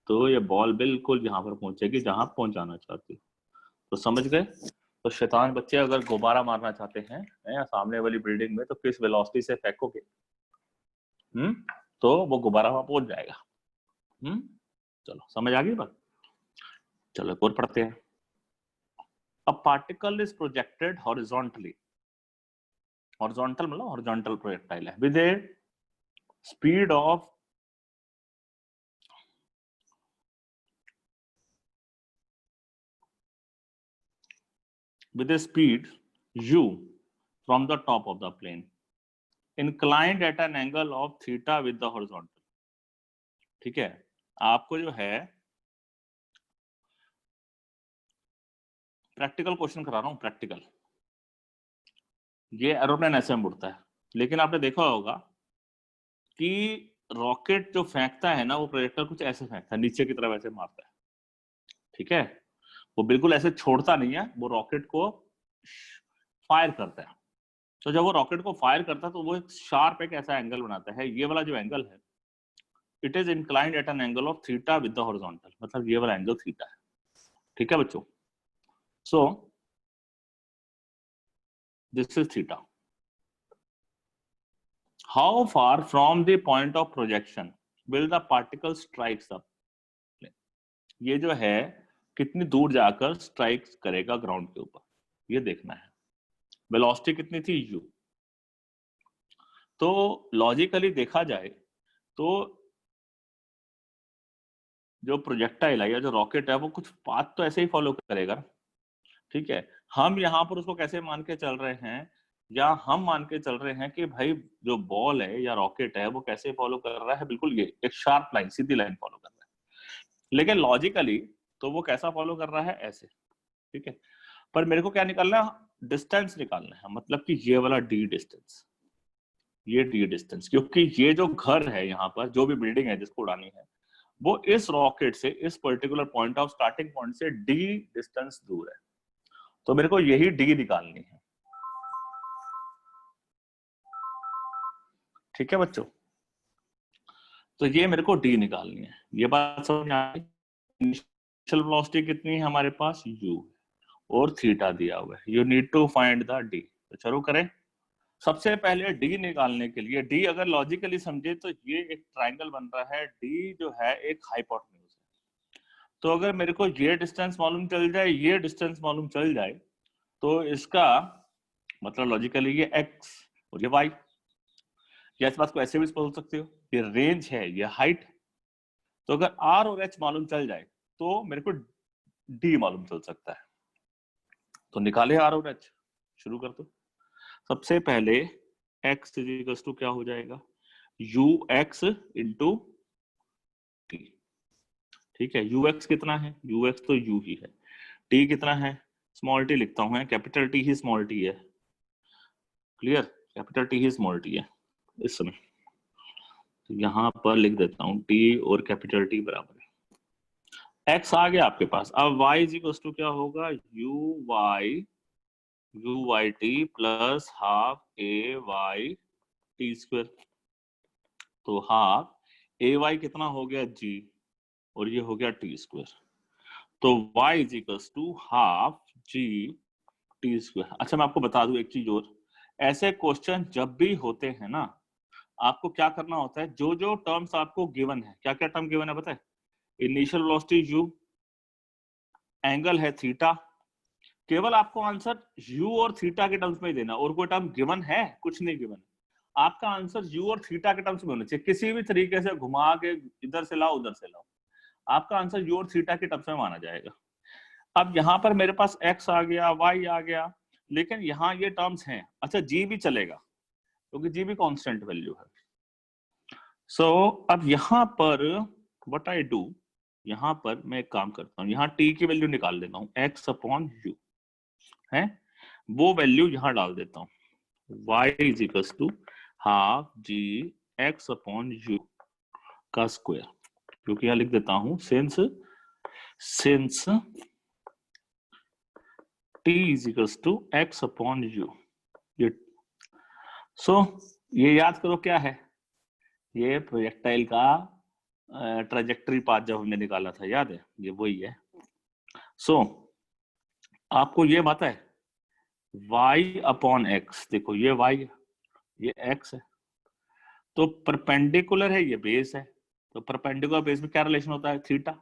तो ये बॉल बिल्कुल यहाँ पर पहुंचेगी जहां आप पहुंचाना चाहते हो। तो समझ गए। तो शैतान बच्चे अगर गुब्बारा मारना चाहते हैं या सामने वाली बिल्डिंग में, तो किस वेलोसिटी से फेंकोगे तो वो गुब्बारा वहां पहुंच जाएगा। चलो समझ आ गई बात। चलो एक और पढ़ते हैं। A particle is projected horizontally. Horizontal मतलब horizontal projectile है with a speed of u from the top of the plane, inclined at an angle of theta with the horizontal. ठीक है, आपको जो है प्रैक्टिकल क्वेश्चन करा रहा हूं। प्रैक्टिकल, ये एरोप्लेन ऐसे में उड़ता है, लेकिन आपने देखा होगा कि रॉकेट जो फेंकता है ना, वो प्रोजेक्टर कुछ ऐसे फेंकता है, नीचे की तरफ ऐसे मारता है। ठीक है, वो बिल्कुल ऐसे छोड़ता नहीं है, वो रॉकेट को फायर करता है। तो जब वो रॉकेट को फायर करता है तो वो एक शार्प एक ऐसा एंगल बनाता है। ये वाला जो एंगल है, it is inclined at an angle of theta with the horizontal, मतलब ये वाला एंगल थीटा है। ठीक है बच्चों, so this is theta. How far from the point of projection will the particle strikes the plane. ये जो है कितनी दूर जाकर स्ट्राइक करेगा ग्राउंड के ऊपर, ये देखना है। वेलोसिटी कितनी थी u। तो लॉजिकली देखा जाए तो जो प्रोजेक्टाइल है या जो रॉकेट है वो कुछ पाथ तो ऐसे ही फॉलो करेगा। ठीक है, हम यहाँ पर उसको कैसे मान के चल रहे हैं, या हम मान के चल रहे हैं कि भाई जो बॉल है या रॉकेट है वो कैसे फॉलो कर रहा है, बिल्कुल ये एक शार्प लाइन, सीधी लाइन फॉलो कर रहा है। लेकिन लॉजिकली तो वो कैसा फॉलो कर रहा है, ऐसे। ठीक है, पर मेरे को क्या निकालना है, डिस्टेंस निकालना है, मतलब कि ये वाला डी डिस्टेंस, ये डी डिस्टेंस, क्योंकि ये जो घर है यहाँ पर, जो भी बिल्डिंग है जिसको उड़ानी है, वो इस रॉकेट से, इस particular point of starting point से डी डिस्टेंस दूर है। तो मेरे को यही डी निकालनी है। ठीक है बच्चों, तो ये मेरे को डी निकालनी है। ये बात समझ में आ गई। इनिशियल वेलोसिटी कितनी है हमारे पास, u, और थीटा दिया हुआ है। You need to find the D. तो चलो करें। सबसे पहले डी निकालने के लिए, डी अगर लॉजिकली समझे तो ये एक ट्राइंगल बन रहा है, डी जो है एक हाइपोटेन्यूज है। तो अगर मेरे को ये डिस्टेंस मालूम चल जाए, ये डिस्टेंस मालूम चल जाए, तो इसका मतलब लॉजिकली ये x और ये y, या इस बात को ऐसे भी बोल सकते हो, ये रेंज है, ये हाइट। तो अगर r और h मालूम चल जाए तो मेरे को d मालूम चल सकता है। तो निकाले r और h, शुरू कर दो। सबसे पहले x इक्वल्स टू क्या हो जाएगा, ux इंटू t। ठीक है, ux कितना है, ux तो u ही है। t कितना है, स्मॉल t लिखता हूं, कैपिटल T ही स्मॉल t है। क्लियर, कैपिटल T ही स्मॉल t है इस समय। तो यहां पर लिख देता हूं t और कैपिटल T बराबर है। x आ गया आपके पास। अब y इक्वल्स टू क्या होगा, uy t plus half a y t square. तो हाफ ए वाई कितना हो गया g, और ये हो गया टी स्क्वायर। तो y is equals to half g T square. अच्छा मैं आपको बता दूं एक चीज और, ऐसे क्वेश्चन जब भी होते हैं ना, आपको क्या करना होता है, जो जो टर्म्स आपको गिवन है, क्या क्या टर्म गिवन है पता है, इनिशियल वेलोसिटी u, एंगल है थीटा, केवल आपको आंसर u और थीटा के टर्म्स में ही देना, और कोई टर्म गिवन है, कुछ नहीं गिवन। आपका आंसर u और थीटा के टर्म्स में होना चाहिए, किसी भी तरीके से घुमा के इधर से लाओ उधर से लाओ, आपका आंसर u और थीटा के टर्म्स में माना जाएगा। अब यहाँ पर मेरे पास x आ गया, y आ गया, लेकिन यहाँ ये टर्म्स हैं। अच्छा g भी चलेगा, क्योंकि g भी कांस्टेंट वैल्यू है। सो अब यहाँ पर व्हाट आई डू, यहाँ पर मैं एक काम करता हूँ, यहाँ t की वैल्यू निकाल लेता हूँ, x अपॉन u है, वो वैल्यू यहां डाल देता हूं, y is equals to half ji x upon U का स्क्वायर, क्योंकि यहां लिख देता हूं since t is equals to X upon U. ये ये याद करो क्या है, ये प्रोजेक्टाइल का ट्रेजेक्टरी पाथ जब हमने निकाला था, याद है, ये वही है। आपको ये पता है y अपॉन एक्स, देखो ये y है, ये x है, तो परपेंडिकुलर है, ये बेस है, तो परपेंडिकुलर बेस में क्या रिलेशन होता है, थीटा,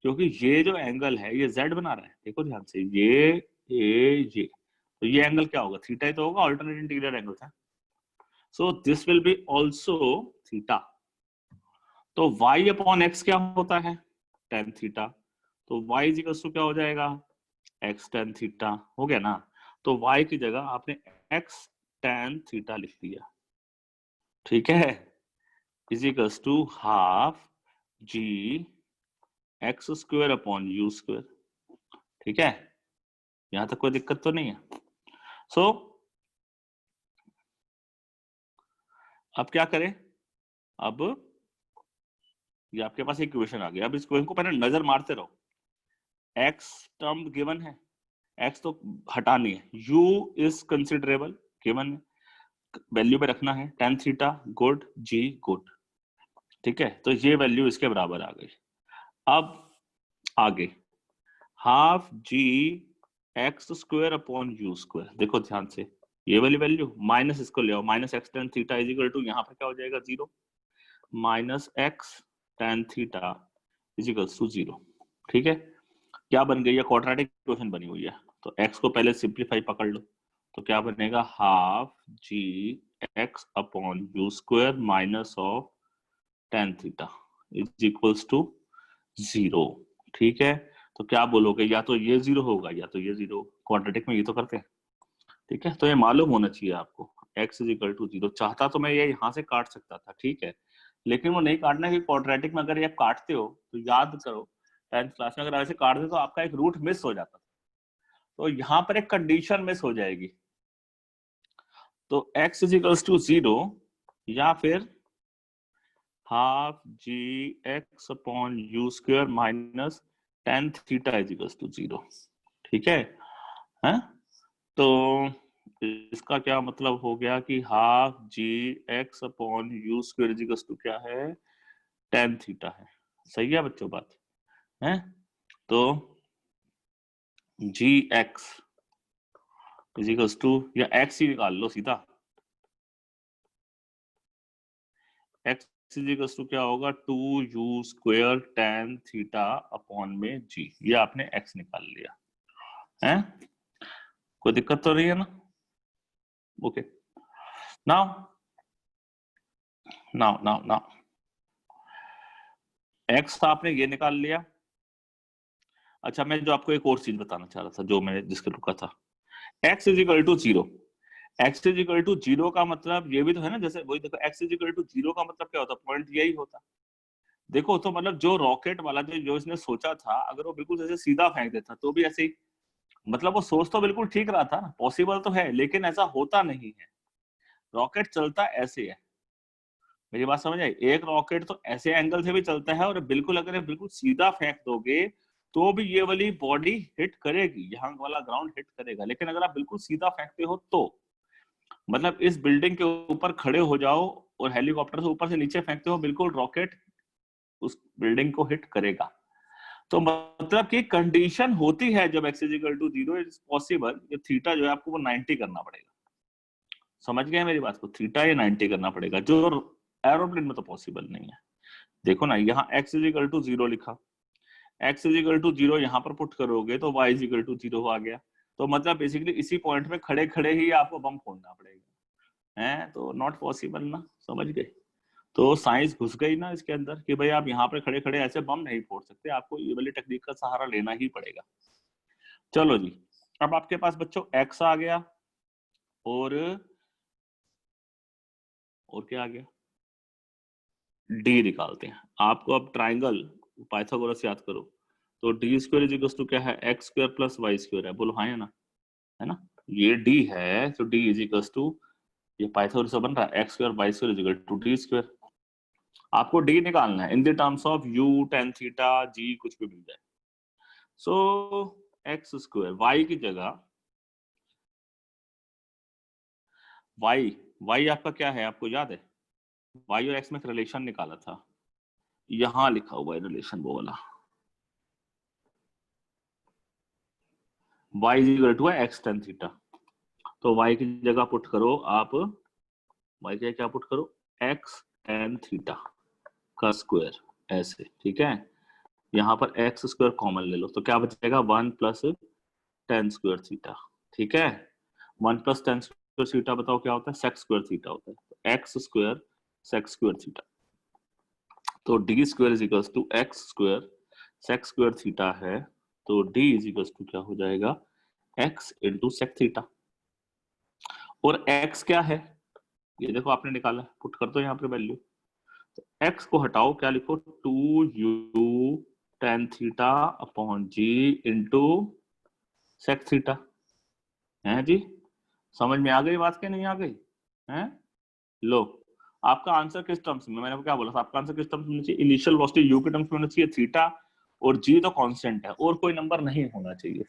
क्योंकि ये जो एंगल है ये z बना रहा है, देखो ध्यान से, ये तो ये एंगल क्या होगा, थीटा ही तो होगा, ऑल्टरनेट इंटीरियर एंगल था। So this will be also theta. तो y अपॉन एक्स क्या होता है, टेन थीटा, तो y इज इक्वल टू क्या हो जाएगा, x टेन थीटा, हो गया ना। तो y की जगह आपने x टेन थीटा लिख दिया, ठीक है, is equals to half ji X square upon you square, ठीक है, यहां तक कोई दिक्कत तो नहीं है। अब क्या करें, अब ये आपके पास एक इक्वेशन आ गया, अब इस इक्वेशन को पहले नजर मारते रहो, x टर्म गिवन है, x तो हटानी है, u is considerable given, value पे रखना है, tan theta good, g good, ठीक है, तो ये वैल्यू इसके बराबर आ गई। अब आगे half ji X square upon you square, देखो ध्यान से, ये वाली वैल्यू माइनस इसको ले आओ, minus X tan theta is equal to, यहाँ पर क्या हो जाएगा, zero, minus X tan theta is equal to zero, ठीक है, क्या बन गई है, क्वाड्रेटिक इक्वेशन बनी हुई है। तो x को पहले सिंप्लीफाई पकड़ लो, तो क्या बनेगा, half ji x upon you square minus of tan theta is equals to zero, ठीक है। तो क्या बोलोगे, या तो ये जीरो होगा या तो ये जीरो, क्वाड्रेटिक में ये तो करते हैं, ठीक है, तो ये मालूम होना चाहिए आपको, x is equal to zero. चाहता तो मैं ये यहाँ से काट सकता था, ठीक है, लेकिन वो नहीं काटना, कि क्वाड्रेटिक में अगर ये आप काटते हो तो याद करो 10th क्लास में अगर ऐसे काट दे तो आपका एक रूट मिस हो जाता, तो यहाँ पर एक कंडीशन मिस हो जाएगी, तो x is equal to zero, या फिर half ji x upon you square minus tan theta is equal to zero, ठीक है, हैं? तो इसका क्या मतलब हो गया कि half ji x upon you square is equal to क्या है, टेन थीटा है, सही है बच्चों बात है। तो g x is equal to, या एक्स ही निकाल लो सीधा, एक्स इज इक्वल टू क्या होगा, two u square tan theta upon में जी, ये आपने एक्स निकाल लिया है, कोई दिक्कत तो नहीं है ना, okay. Now now now now x आपने ये निकाल लिया। अच्छा, मैं जो आपको एक और चीज बताना चाह रहा था, जो मैंने जिसके रुका था, x is equal to zero, x is equal to zero का मतलब ये भी तो है ना, जैसे वही देखो, x is equal to zero का मतलब क्या होता, पॉइंट यही होता, देखो, तो मतलब जो रॉकेट वाला जो इसने सोचा था, अगर वो बिल्कुल ऐसे सीधा फेंक देता तो भी ऐसे ही, मतलब वो सोच तो बिल्कुल ठीक रहा था, पॉसिबल तो है, लेकिन ऐसा होता नहीं है, रॉकेट चलता ऐसे है, मेरी बात समझ आई, एक रॉकेट तो ऐसे एंगल से भी चलता है, और बिल्कुल अगर बिल्कुल सीधा फेंक दोगे तो भी ये वाली बॉडी हिट करेगी, यहाँ वाला ग्राउंड हिट करेगा, लेकिन अगर आप बिल्कुल सीधा फेंकते हो तो, मतलब इस बिल्डिंग के ऊपर खड़े हो जाओ और हेलीकॉप्टर से ऊपर से नीचे फेंकते हो, बिल्कुल रॉकेट उस बिल्डिंग को हिट करेगा। तो मतलब कि कंडीशन होती है जब x equal to zero is possible, ये थीटा जो है आपको वो 90 करना पड़ेगा, समझ गए मेरी बात को, थीटा ये 90 करना पड़ेगा, जो एरोप्लेन में तो पॉसिबल नहीं है। देखो ना, यहाँ x इक्वल टू जीरो लिखा, x इक्वल टू जीरो यहाँ पर पुट करोगे तो y इक्वल टू जीरो आ गया, तो मतलब बेसिकली इसी पॉइंट में खड़े खड़े ही आपको बम फोड़ना पड़ेगा, है तो नॉट पॉसिबल ना, समझ गए। तो साइंस घुस गई ना इसके अंदर, कि भाई आप यहाँ पे खड़े खड़े ऐसे बम नहीं फोड़ सकते, आपको ये वाली टेक्निक का सहारा लेना ही पड़ेगा। चलो जी, अब आपके पास बच्चों x आ गया, और क्या आ गया, d निकालते हैं। आपको अब ट्राइंगल पाइथागोरस याद करो, तो d square is equal to क्या है, x square plus y square है, बोलो हाँ या ना, है ना, ये d है, तो d इज इक्वल टू, ये पाइथागोरस से बन रहा है, x square by square is equal to d square. आपको d निकालना है in the terms of u tan theta g, कुछ भी मिल जाए। सो x स्क्वायर, y की जगह y आपका क्या है, आपको याद है? y और x में एक रिलेशन निकाला था, यहां लिखा हुआ है रिलेशन वो वाला, y is equal to x tan theta. तो y की जगह पुट करो आप, y की जगह क्या पुट करो, x tan थीटा का स्क्वायर, ऐसे, ठीक है। यहाँ पर x स्क्वायर कॉमन ले लो, तो क्या बचेगा, 1 प्लस tan स्क्वायर थीटा, ठीक है। 1 प्लस tan स्क्वायर थीटा बताओ क्या होता है, sec स्क्वायर थीटा होता है, तो x square sec square theta. तो d square is equal to x square sec square theta है, तो d इज इक्वल टू क्या हो जाएगा, x इंटू sec थीटा। और x क्या है, ये देखो आपने निकाला, पुट कर दो यहाँ पे वैल्यू। तो x को हटाओ, क्या लिखो, 2u tan theta upon g into sec theta, है जी। समझ में आ गई बात, क्या नहीं आ गई है? लो, आपका आंसर किस टर्म्स में, मैंने क्या बोला था, आपका आंसर किस टर्म्स में होना चाहिए, इनिशियल वेलोसिटी u के टर्म्स में होना चाहिए, थीटा और g तो कांस्टेंट है, और कोई नंबर नहीं होना चाहिए,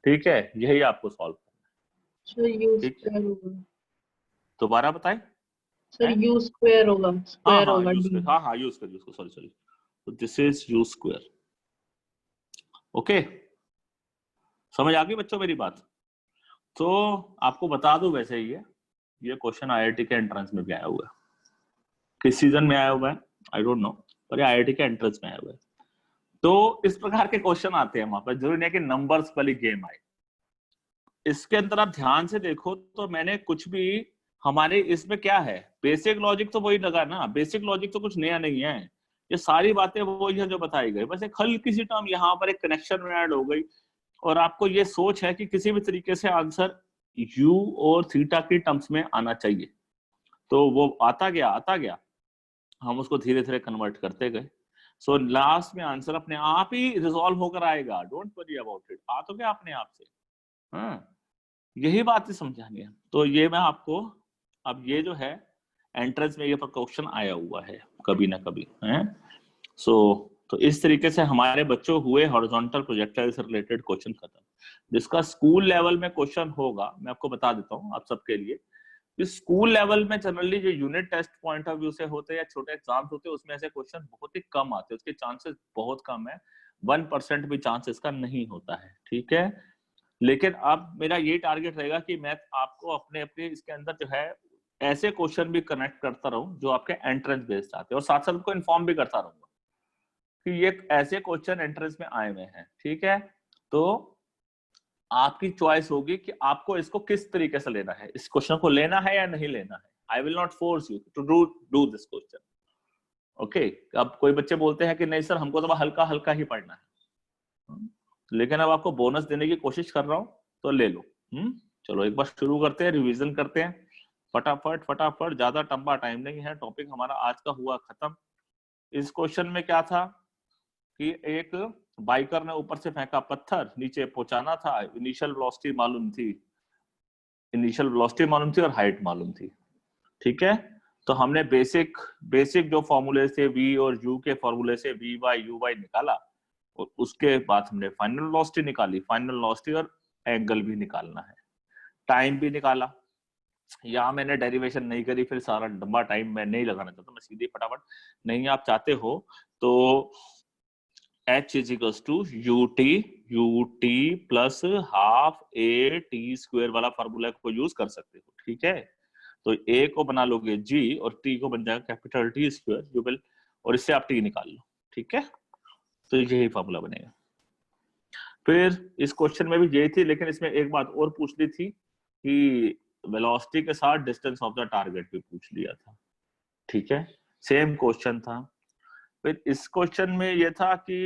ठीक है। यही आपको सॉल्व सर यू ठीक है। स्क्वायर होगा, दोबारा बताएं, सर यू स्क्वायर होगा, हाँ स्क्वायर हाँ होगा यू डी। स्क्वायर, हाँ हाँ यू स्क्वायर, सॉरी सॉरी, तो this is you square. Okay, समझ आ गई बच्चों मेरी बात? तो आपको बता दूं, वैसे ही ये क्वेश्चन आईआईटी के एंट्रेंस में भी आया हुआ है, किस सीजन में आया हुआ है आई डोंट नो, पर ये आईआईटी के एंट्रेंस में आया हुआ है। तो इस प्रकार के क्वेश्चन आते हैं वहां पर, जरूरी नहीं कि नंबर्स वाली गेम आए। इसके अंदर आप ध्यान से देखो तो मैंने कुछ भी, हमारे इसमें क्या है, बेसिक लॉजिक तो वही लगा ना, बेसिक लॉजिक तो कुछ नया नहीं है, ये सारी बातें वही है जो बताई गई, बस एक हल्की सी टर्म यहाँ पर एक कनेक्शन में ऐड हो गई, और आपको ये सोच है कि किसी भी तरीके से आंसर u और थीटा की टर्म्स में आना चाहिए, तो वो आता गया, हम उसको धीरे धीरे कन्वर्ट करते गए। सो लास्ट में आंसर अपने आप ही रिजॉल्व होकर आएगा, डोंट वरी अबाउट इट, आ तो गया अपने आप से। हाँ, यही बात समझानी है। तो ये मैं आपको, अब ये जो है एंट्रेंस में ये क्वेश्चन आया हुआ है कभी ना कभी, है। सो तो इस तरीके से हमारे बच्चों हुए हॉरिजॉन्टल प्रोजेक्टाइल से रिलेटेड क्वेश्चन खत्म। जिसका स्कूल लेवल में क्वेश्चन होगा, मैं आपको बता देता हूँ आप सबके लिए, स्कूल लेवल में जनरली जो unit test point of view से होते हैं या छोटे एग्जाम्स होते हैं, उसमें ऐसे क्वेश्चन बहुत ही कम आते हैं, उसके चांसेस बहुत कम है, 1% भी चांस इसका नहीं होता है, ठीक है। लेकिन अब मेरा ये टारगेट रहेगा कि मैं आपको अपने अपने इसके अंदर जो है ऐसे क्वेश्चन भी कनेक्ट करता रहूं जो आपके एंट्रेंस बेस्ड आते हैं, और साथ साथ उनको इन्फॉर्म भी करता रहूंगा कि ये ऐसे क्वेश्चन एंट्रेंस में आए हुए हैं, ठीक है। तो आपकी चॉइस होगी कि आपको इसको किस तरीके से लेना है, इस क्वेश्चन को लेना है या नहीं लेना है। I will not force you to do this question, okay. अब कोई बच्चे बोलते हैं कि नहीं सर हमको तो हल्का हल्का ही पढ़ना है, लेकिन अब आपको बोनस देने की कोशिश कर रहा हूं, तो ले लो। चलो एक बार शुरू करते हैं, रिवीजन करते हैं फटाफट फटाफट, ज्यादा लंबा टाइम नहीं है, टॉपिक हमारा आज का हुआ खत्म। इस क्वेश्चन में क्या था कि एक बाइकर ने ऊपर से फेंका पत्थर, नीचे पहुंचाना था, इनिशियल वेलोसिटी मालूम थी और हाइट मालूम थी, ठीक है। तो हमने बेसिक बेसिक जो फॉर्मूले से v और u के फॉर्मूले से v बाई u बाई निकाला, और उसके बाद हमने फाइनल वेलोसिटी निकाली, फाइनल वेलोसिटी और एंगल भी निकालना है, टाइम भी निकाला। यहाँ मैंने डेरिवेशन नहीं करी, फिर सारा लंबा टाइम मैं नहीं लगाना चाहता, मैं सीधे फटाफट, नहीं आप चाहते हो तो h is equals to ut plus half a t square वाला फॉर्मूला को यूज कर सकते हो, ठीक है। तो a को बना लोगे g और t को बन जाएगा capital T square, you will, और इससे आप t निकाल लो, ठीक है। तो यही फॉर्मूला बनेगा। फिर इस क्वेश्चन में भी यही थी, लेकिन इसमें एक बात और पूछ ली थी कि वेलोसिटी के साथ डिस्टेंस ऑफ द टारगेट भी पूछ लिया था, ठीक है, सेम क्वेश्चन था। फिर इस क्वेश्चन में ये था कि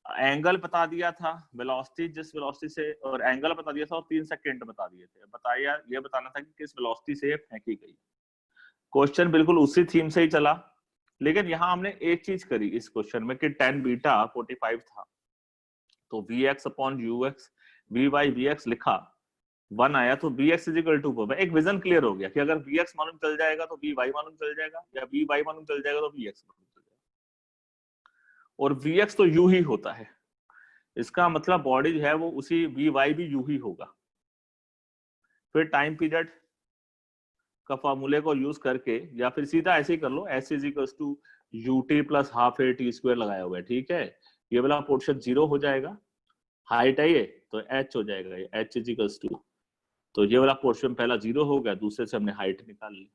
एंगल बता दिया था, वेलोसिटी जिस वेलोसिटी से, और एंगल बता दिया था, और 3 सेकंड बता दिए थे, बताया ये बताना था कि किस वेलोसिटी से ये फेंकी गई। क्वेश्चन बिल्कुल उसी थीम से ही चला, लेकिन यहाँ हमने एक चीज करी इस क्वेश्चन में कि tan बीटा 45 था, तो vx upon ux v by vx लिखा, 1 आया तो bx इज इक्वल टू, एक विजन क्लियर हो गया कि अगर bx मालूम चल जाएगा तो by मालूम चल जाएगा, या by मालूम चल जाएगा तो bx मालूम चल जाएगा। और vx तो u ही होता है, इसका मतलब बॉडी जो है वो उसी by भी u ही होगा। फिर टाइम पीरियड का फॉर्मूले को यूज करके, या फिर सीधा ऐसे ही कर लो, s is equal to ut plus half a t square लगाया हुआ है, ठीक है। ये वाला पोर्शन 0 हो जाएगा, हाइट है ये तो h हो जाएगा, ये h इज इक्वल टू, तो ये वाला पोर्शन पहला 0 हो गया, दूसरे से हमने हाइट निकाल ली,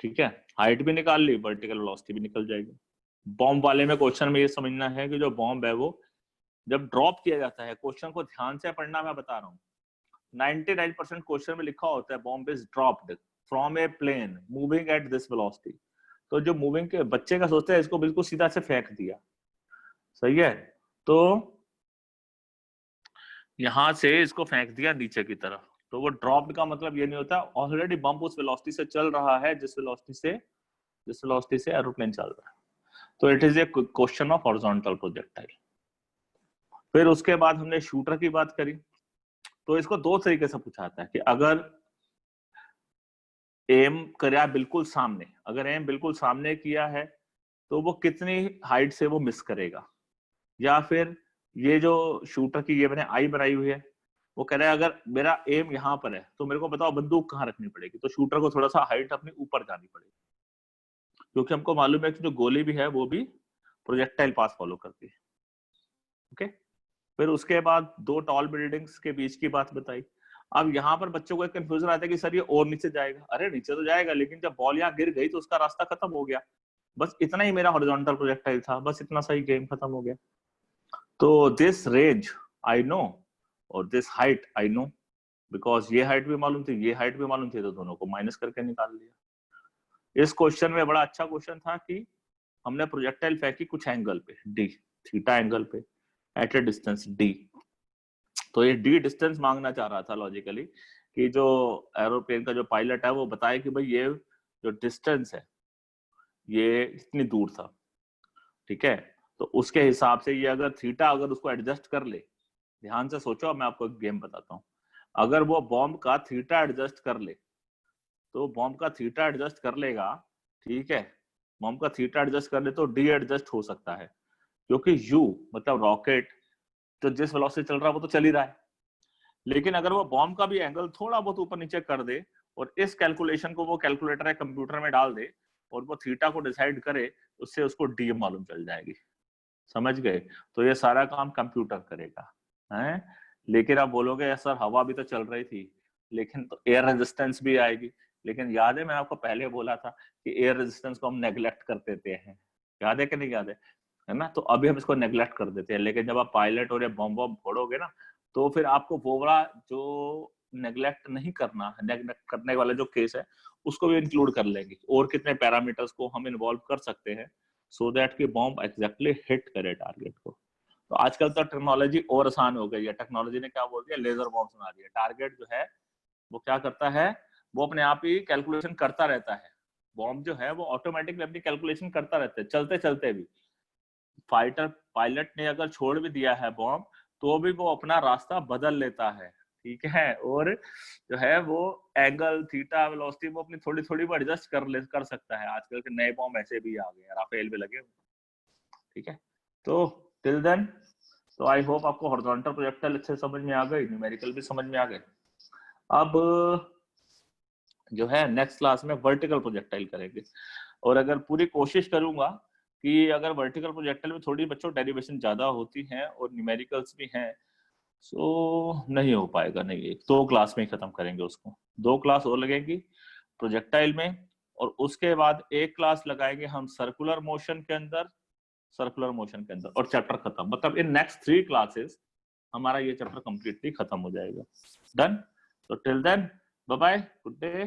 ठीक है। हाइट भी निकाल ली, वर्टिकल वेलोसिटी भी निकल जाएगी। बॉम्ब वाले में क्वेश्चन में ये समझना है कि जो बॉम्ब है वो जब ड्रॉप किया जाता है, क्वेश्चन को ध्यान से पढ़ना, मैं बता रहा हूँ, 99% क्वेश्चन में लिखा होता है bomb is dropped from a plane moving at this velocity. तो जो मूविंग के बच्चे का सोचते हैं इसको बिल्कुल सीधा से फेंक दिया, सही है, तो यहां से इसको फेंक दिया नीचे की तरफ, तो वो ड्रॉप्ड का मतलब ये नहीं होता, ऑलरेडी बम्प उस वेलोसिटी से चल रहा है जिस वेलोसिटी से एरोप्लेन चल रहा है। तो it is a question of horizontal projectile. फिर उसके बाद हमने शूटर की बात करी, तो इसको दो तरीके से पूछा जाता है कि अगर एम करा बिल्कुल सामने, अगर एम बिल्कुल सामने किया है तो वो कितनी हाइट से वो मिस करेगा, या फिर ये जो शूटर की ये मैंने आई बनाई हुई है, वो कह रहा है अगर मेरा एम यहाँ पर है तो मेरे को बताओ बंदूक कहाँ रखनी पड़ेगी, तो शूटर को थोड़ा सा हाइट अपनी ऊपर जानी पड़ेगी, क्योंकि हमको मालूम है कि जो गोली भी है वो भी प्रोजेक्टाइल पाथ फॉलो करती है, ओके। फिर उसके बाद दो टॉल बिल्डिंग्स के बीच की बात बताई। अब यहाँ पर बच्चों को एक कंफ्यूजन आता है कि सर ये और नीचे जाएगा, अरे नीचे तो जाएगा लेकिन जब बॉल यहाँ गिर गई तो उसका रास्ता खत्म हो गया, बस इतना ही मेरा हॉरिजॉन्टल प्रोजेक्टाइल था, बस इतना सा ही गेम खत्म हो गया। तो दिस रेंज आई नो और this height I know, because ये हाइट भी मालूम थी, ये हाइट भी मालूम थी, तो दोनों को माइनस करके निकाल लिया। इस क्वेश्चन में बड़ा अच्छा क्वेश्चन था कि हमने प्रोजेक्टाइल फेंकी कुछ एंगल पे, डी थीटा एंगल पे एट ए डिस्टेंस डी। तो ये डी डिस्टेंस मांगना चाह रहा था लॉजिकली कि जो एरोप्लेन का जो पायलट है वो बताए कि भाई ये जो डिस्टेंस है ये इतनी दूर था, ठीक है। तो उसके हिसाब से ये अगर थीटा अगर उसको एडजस्ट कर ले, ध्यान से सोचो, मैं आपको एक गेम बताता हूँ, अगर वो बॉम्ब का थीटा एडजस्ट कर ले, तो बॉम्ब का थीटा एडजस्ट कर लेगा, ठीक है, बॉम्ब का थीटा एडजस्ट कर ले तो डी एडजस्ट हो सकता है, क्योंकि यू मतलब रॉकेट तो जिस वेलोसिटी चल रहा है वो तो चल ही रहा है, लेकिन अगर वो बॉम्ब का भी एंगल थोड़ा बहुत ऊपर नीचे कर दे और इस कैलकुलेशन को वो कैलकुलेटर या कंप्यूटर में डाल दे और वो थीटा को डिसाइड करे, उससे उसको डी मालूम चल जाएगी, समझ गए। तो ये सारा काम कंप्यूटर करेगा, है। लेकिन आप बोलोगे सर हवा भी तो चल रही थी, लेकिन तो एयर रेजिस्टेंस भी आएगी, लेकिन याद है मैं आपको पहले बोला था कि एयर रेजिस्टेंस को हम नेग्लेक्ट कर देते हैं, याद है कि नहीं याद है ना। तो अभी हम इसको नेग्लेक्ट कर देते हैं, लेकिन जब आप पायलट और बॉम्ब बॉम्ब फोड़ोगे ना, तो फिर आपको वो वाला जो नेग्लेक्ट नहीं करना, नेग्लेक्ट करने वाला जो केस है उसको भी इंक्लूड कर लेंगे, और कितने पैरामीटर्स को हम इन्वॉल्व कर सकते हैं सो दैट कि बॉम्ब एग्जैक्टली हिट करे टारगेट को। तो आजकल तो टेक्नोलॉजी और आसान हो गई है, टेक्नोलॉजी ने क्या बोल दिया, लेजर बॉम्ब बना दिया, टारगेट जो है वो क्या करता है, वो अपने आप ही कैलकुलेशन करता रहता है, बॉम्ब जो है वो ऑटोमेटिकली अपनी कैलकुलेशन करता रहता है चलते चलते भी। फाइटर पायलट ने अगर छोड़ भी दिया है बॉम्ब तो भी वो अपना रास्ता बदल लेता है, ठीक है, और जो है वो एंगल थीटा वेलोसिटी वो अपनी थोड़ी थोड़ी वो एडजस्ट कर सकता है। आजकल के नए बॉम्ब ऐसे भी आ गए हैं, राफेल भी लगे, ठीक है। तो टिल देन तो आई होप आपको हॉरिजॉन्टल प्रोजेक्टाइल अच्छे समझ में आ गई, न्यूमेरिकल भी समझ में आ गए। अब जो है नेक्स्ट क्लास में वर्टिकल प्रोजेक्टाइल करेंगे, और अगर पूरी कोशिश करूंगा कि अगर वर्टिकल प्रोजेक्टाइल में थोड़ी बच्चों डेरिवेशन ज्यादा होती हैं और न्यूमेरिकल्स भी हैं, सो नहीं हो पाएगा, नहीं, एक दो क्लास में ही खत्म करेंगे उसको, दो क्लास और लगेगी प्रोजेक्टाइल में, और उसके बाद एक क्लास लगाएंगे हम सर्कुलर मोशन के अंदर, और चैप्टर खत्म, मतलब इन नेक्स्ट 3 क्लासेस हमारा ये चैप्टर कंप्लीटली खत्म हो जाएगा। डन। तो till then bye bye, good day.